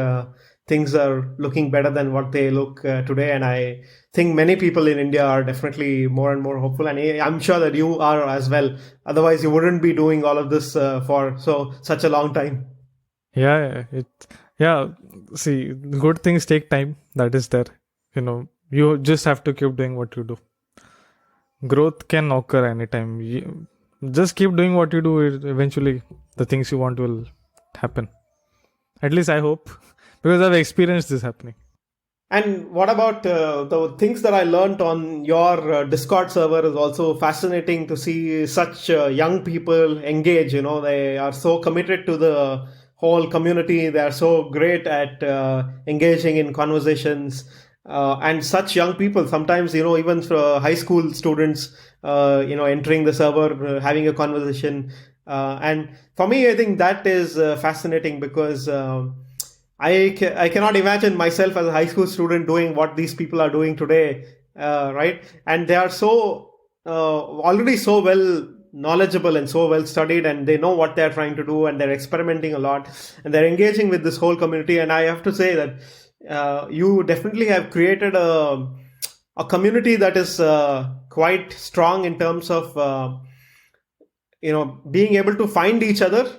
things are looking better than what they look today. And I think many people in India are definitely more and more hopeful, and I'm sure that you are as well. Otherwise, you wouldn't be doing all of this for such a long time. Yeah, see, good things take time. That is there. You just have to keep doing what you do. Growth can occur anytime. You just keep doing what you do. Eventually, the things you want will happen. At least I hope, because I've experienced this happening. And what about the things that I learned on your Discord server is also fascinating to see such young people engage. They are so committed to the whole community. They are so great at engaging in conversations, and such young people, sometimes, even for high school students, entering the server, having a conversation. And for me, I think that is fascinating, because I cannot imagine myself as a high school student doing what these people are doing today, right? And they are so already so well knowledgeable and so well studied, and they know what they're trying to do, and they're experimenting a lot, and they're engaging with this whole community. And I have to say that you definitely have created a community that is quite strong in terms of being able to find each other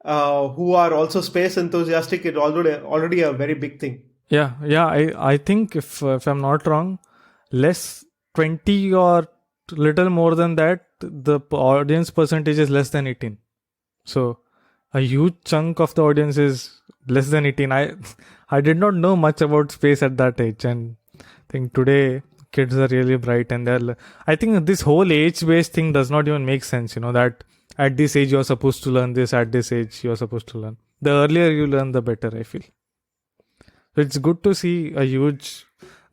who are also space enthusiastic. It's already a very big thing. Yeah. I think if I'm not wrong, less 20 or little more than that, the audience percentage is less than 18. So a huge chunk of the audience is less than 18. I did not know much about space at that age, and I think today kids are really bright, and I think this whole age based thing does not even make sense, that at this age you're supposed to learn this, at this age you're supposed to learn. The earlier you learn, the better, I feel. So it's good to see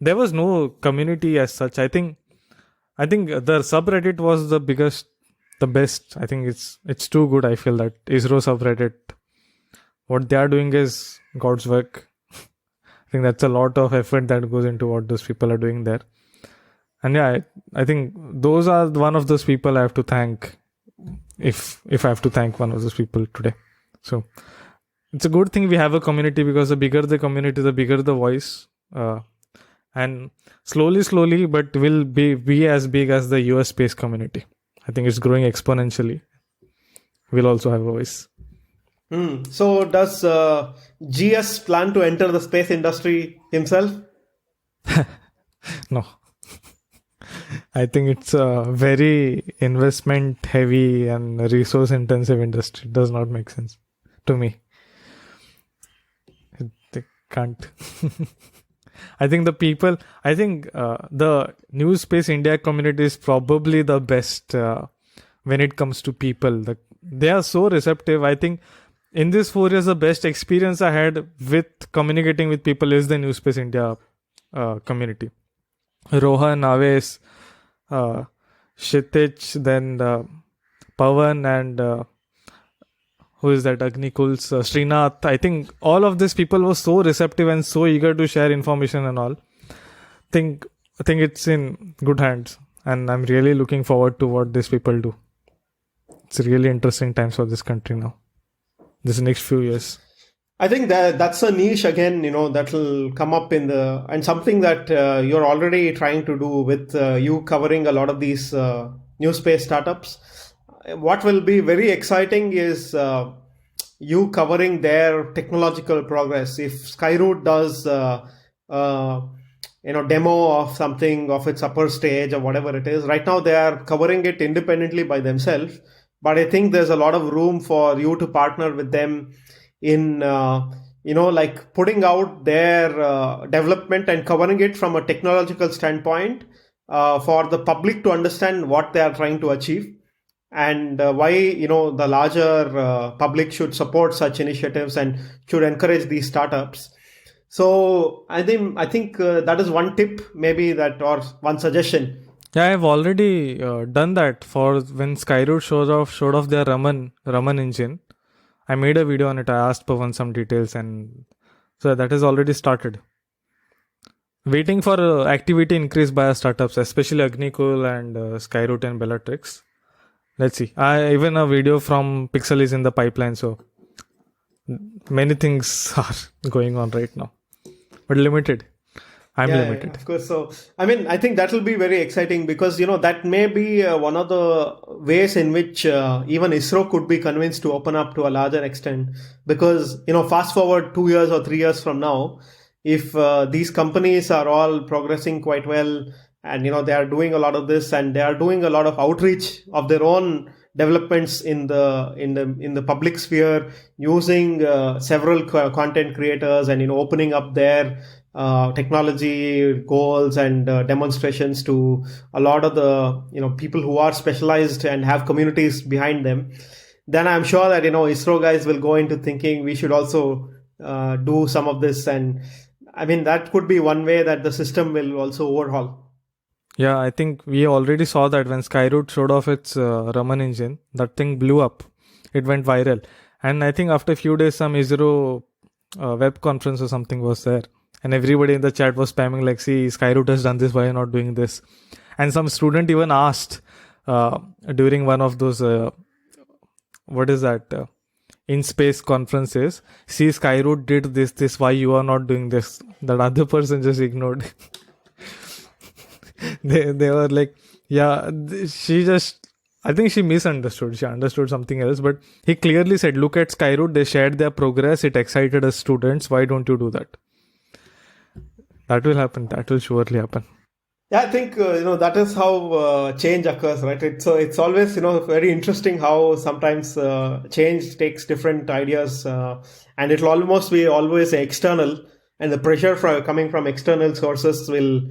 there was no community as such. I think the subreddit was the best. I think it's too good. I feel that ISRO subreddit, what they are doing is God's work. I think that's a lot of effort that goes into what those people are doing there. And yeah, I think those are one of those people I have to thank, if I have to thank one of those people today. So it's a good thing we have a community, because the bigger the community, the bigger the voice. And slowly, but will be as big as the US space community. I think it's growing exponentially. We'll also have a voice. So does GS plan to enter the space industry himself? No. I think it's a very investment heavy and resource intensive industry. It does not make sense to me. They can't. I think the New Space India community is probably the best when it comes to people. They are so receptive. I think in these 4 years, the best experience I had with communicating with people is the New Space India community. Rohan, Aves, Kshitij, then Pawan, and who is that? Agnikul's Srinath. I think all of these people were so receptive and so eager to share information and all. I think it's in good hands, and I'm really looking forward to what these people do. It's really interesting times for this country now. This next few years. I think that's a niche again, that will come up and something that you're already trying to do with you covering a lot of these new space startups. What will be very exciting is you covering their technological progress. If Skyroot does demo of something of its upper stage or whatever it is, right now they are covering it independently by themselves. But I think there's a lot of room for you to partner with them in putting out their development and covering it from a technological standpoint for the public to understand what they are trying to achieve, and why the larger public should support such initiatives and should encourage these startups. So I think that is one tip, maybe, that, or one suggestion. Yeah, I've already done that for when Skyroot showed off their Raman engine. I made a video on it. I asked Pawan some details, and so that has already started. Waiting for activity increase by our startups, especially Agnikul and Skyroot and Bellatrix. Let's see. Even a video from Pixel is in the pipeline, so many things are going on right now, but limited. I'm limited. Of course. So, I think that will be very exciting, because, that may be one of the ways in which even ISRO could be convinced to open up to a larger extent. Because, fast forward 2 years or 3 years from now, if these companies are all progressing quite well, and, they are doing a lot of this, and they are doing a lot of outreach of their own developments in the public sphere, using several content creators, and, opening up their technology goals and demonstrations to a lot of the people who are specialized and have communities behind them, then I'm sure that ISRO guys will go into thinking we should also do some of this, and that could be one way that the system will also overhaul. Yeah, I think we already saw that when Skyroot showed off its Raman engine, that thing blew up. It went viral, and I think after a few days some ISRO web conference or something was there. And everybody in the chat was spamming like, see, Skyroot has done this, why are you not doing this? And some student even asked during one of those, in space conferences, see, Skyroot did this, why you are not doing this? That other person just ignored. they were like, yeah, I think she misunderstood. She understood something else, but he clearly said, look at Skyroot, they shared their progress, it excited us students, why don't you do that? That will happen. That will surely happen. Yeah, I think that is how change occurs, right? It's always very interesting how sometimes change takes different ideas, and it'll almost be always external, and the pressure coming from external sources will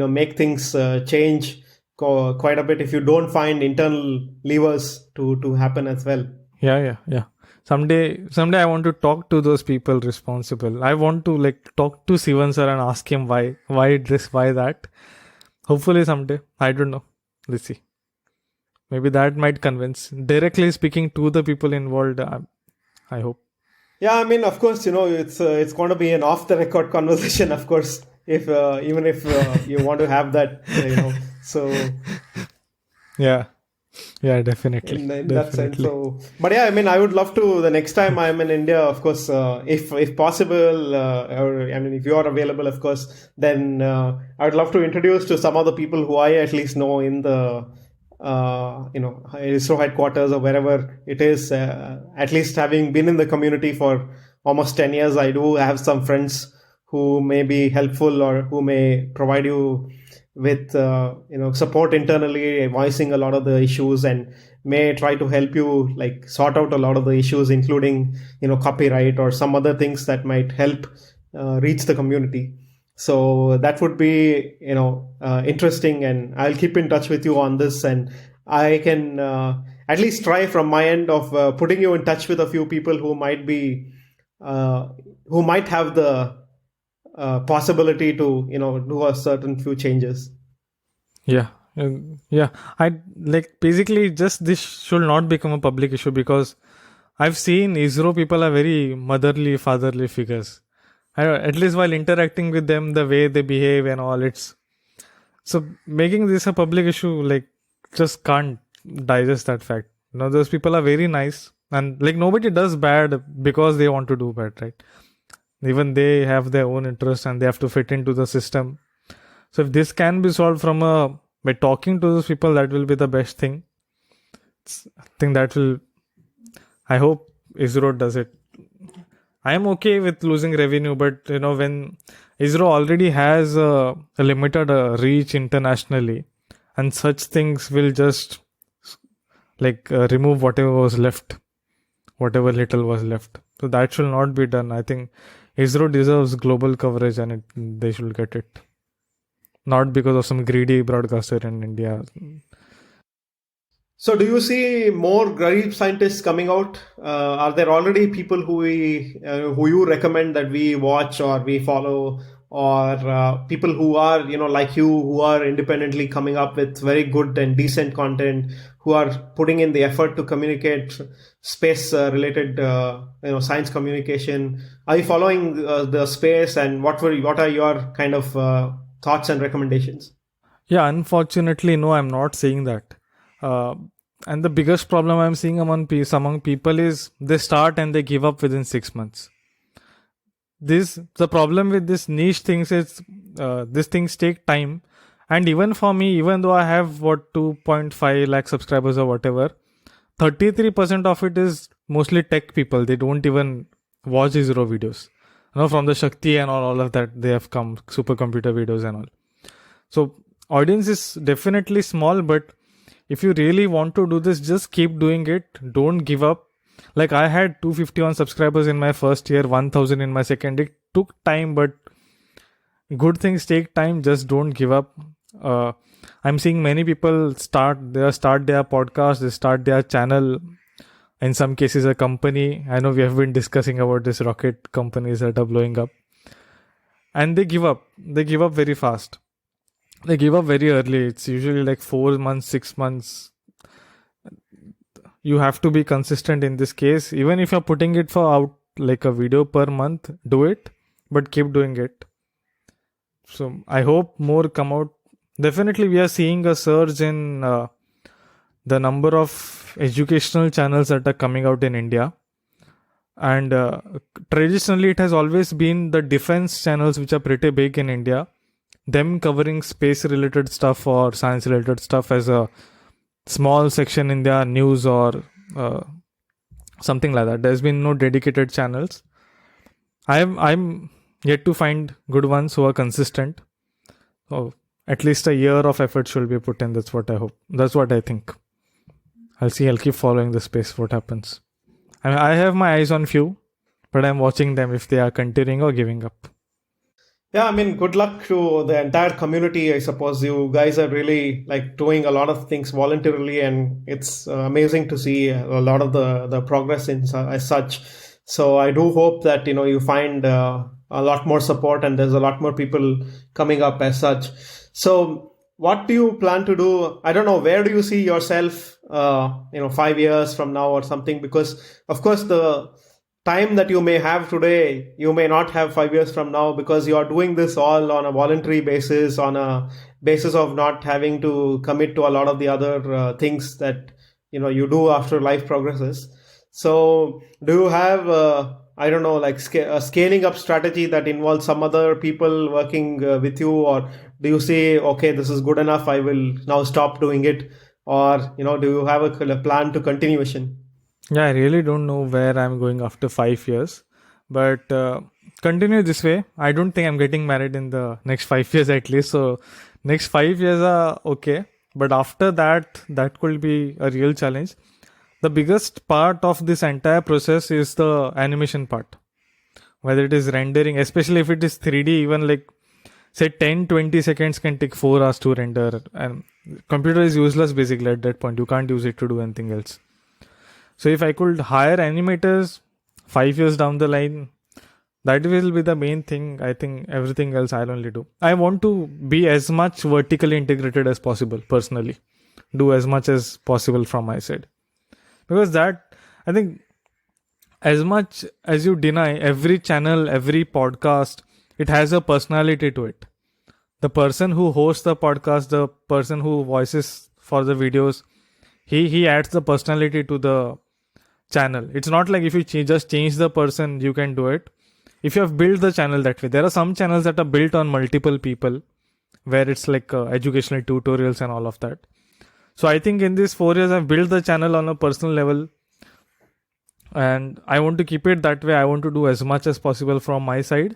make things change quite a bit if you don't find internal levers to happen as well. Yeah. Someday I want to talk to those people responsible. I want to like talk to Sivan sir and ask him why this, why that. Hopefully someday. I don't know. Let's see. Maybe that might convince. Directly speaking to the people involved, I hope. Yeah, I mean, of course, it's going to be an off the record conversation, of course, if even if you want to have that, so Yeah. Yeah, definitely. in that sense. Definitely. So, but yeah, I mean, I would love to the next time I'm in India, of course, if possible, or I mean, if you are available, of course, then I would love to introduce to some of the people who I at least know in the ISRO headquarters or wherever it is. At least having been in the community for almost 10 years, I do have some friends who may be helpful or who may provide you with support internally, voicing a lot of the issues, and may try to help you like sort out a lot of the issues, including copyright or some other things that might help reach the community. So that would be interesting, and I'll keep in touch with you on this, and I can at least try from my end of putting you in touch with a few people who might be who might have the possibility to do a certain few changes. Yeah. Yeah. I like basically just this should not become a public issue because I've seen ISRO people are very motherly, fatherly figures. At least while interacting with them, the way they behave and all, it's so making this a public issue, like, just can't digest that fact. Those people are very nice, and like nobody does bad because they want to do bad, right? Even they have their own interests and they have to fit into the system. So if this can be solved by talking to those people, that will be the best thing. I think that will. I hope ISRO does it. I am okay with losing revenue, but when ISRO already has a limited reach internationally, and such things will just like remove whatever was left, whatever little was left. So that should not be done. I think ISRO deserves global coverage, and they should get it, not because of some greedy broadcaster in India. So, do you see more Garib scientists coming out? Are there already people who you recommend that we watch or we follow, or people who are like you, who are independently coming up with very good and decent content, who are putting in the effort to communicate space related science communication? Are you following the space, and what are your kind of thoughts and recommendations? Yeah, unfortunately, no, I'm not saying that. And the biggest problem I'm seeing among people is they start and they give up within 6 months. The problem with this niche things is these things take time, and even for me, even though I have 2.5 lakh subscribers or whatever, 33% of it is mostly tech people. They don't even watch ISRO videos. From the Shakti and all of that, they have come supercomputer videos and all. So audience is definitely small, but if you really want to do this, just keep doing it. Don't give up. Like I had 251 subscribers in my first year, 1000 in my second. It took time, but good things take time. Just don't give up. I'm seeing many people start their podcast, they start their channel. In some cases, a company. I know we have been discussing about this rocket companies that are blowing up, and they give up. They give up very fast. They give up very early. It's usually like 4 months, 6 months. You have to be consistent in this case. Even if you're putting it for out like a video per month, do it, but keep doing it. So I hope more come out. Definitely, we are seeing a surge in the number of educational channels that are coming out in India. And traditionally, it has always been the defense channels which are pretty big in India. Them covering space related stuff or science related stuff as a small section in their news or something like that. There's been no dedicated channels. I'm yet to find good ones who are consistent. So at least a year of effort should be put in. That's what I hope. That's what I think. I'll see. I'll keep following the space. What happens? I mean, I have my eyes on few, but I'm watching them if they are continuing or giving up. Yeah, I mean, good luck to the entire community. I suppose you guys are really like doing a lot of things voluntarily, and it's amazing to see a lot of the progress in as such. So I do hope that you find a lot more support, and there's a lot more people coming up as such. So what do you plan to do? I don't know. Where do you see yourself? 5 years from now or something? Because of course the time that you may have today, you may not have 5 years from now, because you are doing this all on a voluntary basis, on a basis of not having to commit to a lot of the other things that you do after life progresses. So do you have I don't know, like a scaling up strategy that involves some other people working with you, or do you say, okay, this is good enough, I will now stop doing it, or do you have a plan to continuation? Yeah, I really don't know where I'm going after 5 years, but continue this way. I don't think I'm getting married in the next 5 years at least. So next 5 years are okay, but after that, that could be a real challenge. The biggest part of this entire process is the animation part, whether it is rendering, especially if it is 3D, even like say 10-20 seconds can take 4 hours to render, and computer is useless basically at that point. You can't use it to do anything else. So if I could hire animators 5 years down the line, that will be the main thing. I think everything else I'll only do. I want to be as much vertically integrated as possible personally. Do as much as possible from my side. Because that, I think, as much as you deny, every channel, every podcast, it has a personality to it. The person who hosts the podcast, the person who voices for the videos, he adds the personality to the channel. It's not like if you just change the person, you can do it. If you have built the channel that way, there are some channels that are built on multiple people, where it's like educational tutorials and all of that. So I think in these 4 years, I've built the channel on a personal level, and I want to keep it that way. I want to do as much as possible from my side.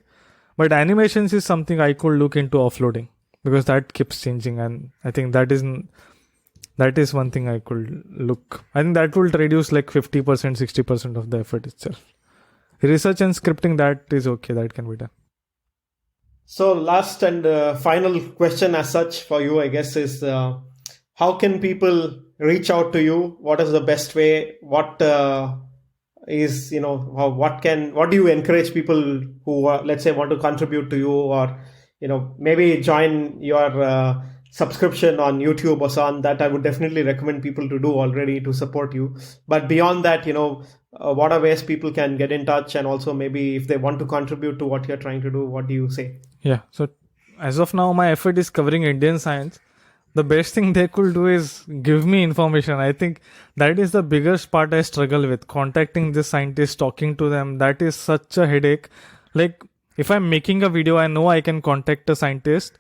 But animations is something I could look into offloading, because that keeps changing, and I think that is one thing I could look. I think that will reduce like 50%, 60% of the effort itself. Research and scripting, that is okay, that can be done. So last and final question as such for you, I guess, is how can people reach out to you? What is the best way? What is, what do you encourage people who let's say want to contribute to you, or maybe join your subscription on YouTube or so on? That I would definitely recommend people to do already to support you. But beyond that, what are ways people can get in touch, and also maybe if they want to contribute to what you're trying to do, what do you say? Yeah, so as of now, my effort is covering Indian science. The best thing they could do is give me information. I think that is the biggest part I struggle with. Contacting the scientists, talking to them, that is such a headache. Like, if I'm making a video, I know I can contact a scientist.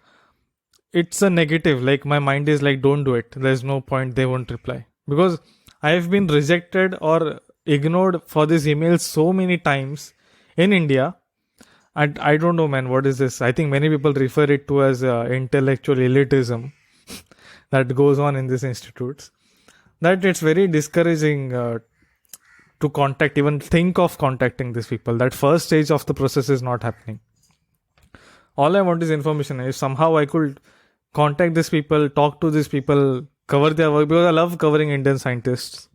It's a negative. Like, my mind is like, don't do it. There's no point. They won't reply. Because I've been rejected or ignored for this email so many times in India. I don't know, man. What is this? I think many people refer it to as intellectual elitism that goes on in these institutes. That it's very discouraging to contact, even think of contacting these people. That first stage of the process is not happening. All I want is information. If somehow I could contact these people, talk to these people, cover their work, because I love covering Indian scientists.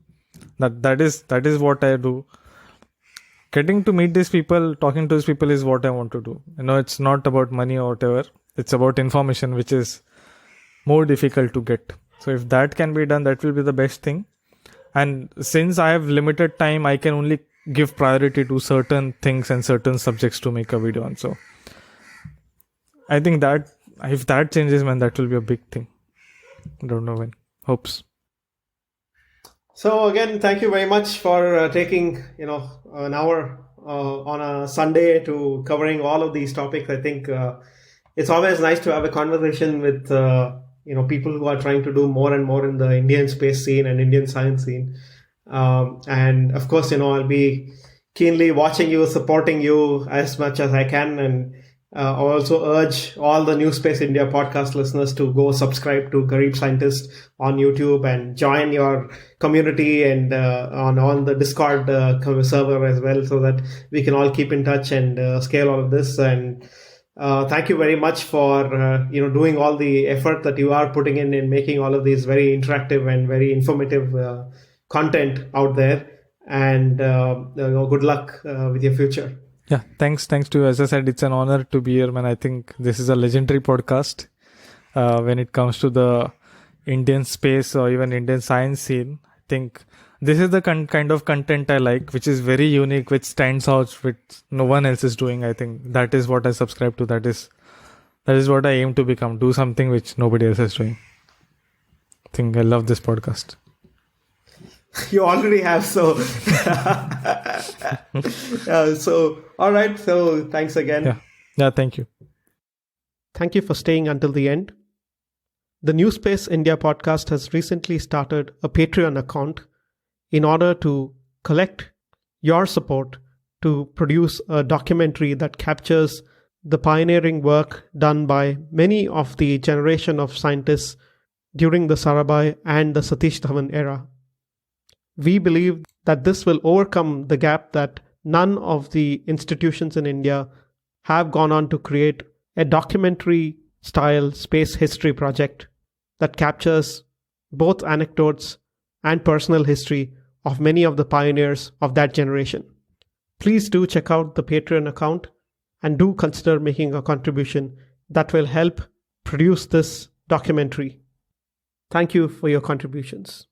That is what I do. Getting to meet these people, talking to these people is what I want to do. It's not about money or whatever. It's about information, which is more difficult to get. So if that can be done, that will be the best thing. And since I have limited time, I can only give priority to certain things and certain subjects to make a video on. So I think that if that changes, man, that will be a big thing. Don't know when. Hopes. So again, thank you very much for taking an hour on a Sunday to covering all of these topics. I think it's always nice to have a conversation with people who are trying to do more and more in the Indian space scene and Indian science scene. And of course, I'll be keenly watching you, supporting you as much as I can, and I also urge all the New Space India podcast listeners to go subscribe to Garib Scientist on YouTube and join your community and on the Discord server as well, so that we can all keep in touch and scale all of this. And thank you very much for doing all the effort that you are putting in making all of these very interactive and very informative content out there. And good luck with your future. Yeah, thanks to you. As I said, it's an honor to be here, man. I think this is a legendary podcast when it comes to the Indian space or even Indian science scene. I think this is the kind of content I like, which is very unique, which stands out, which no one else is doing. I think that is what I subscribe to. That is what I aim to become. Do something which nobody else is doing. I think I love this podcast. You already have, so all right, so thanks again. Yeah, thank you. Thank you for staying until the end. The New Space India podcast has recently started a Patreon account in order to collect your support to produce a documentary that captures the pioneering work done by many of the generation of scientists during the Sarabhai and the Satish Dhawan era. We believe that this will overcome the gap that none of the institutions in India have gone on to create a documentary-style space history project that captures both anecdotes and personal history of many of the pioneers of that generation. Please do check out the Patreon account and do consider making a contribution that will help produce this documentary. Thank you for your contributions.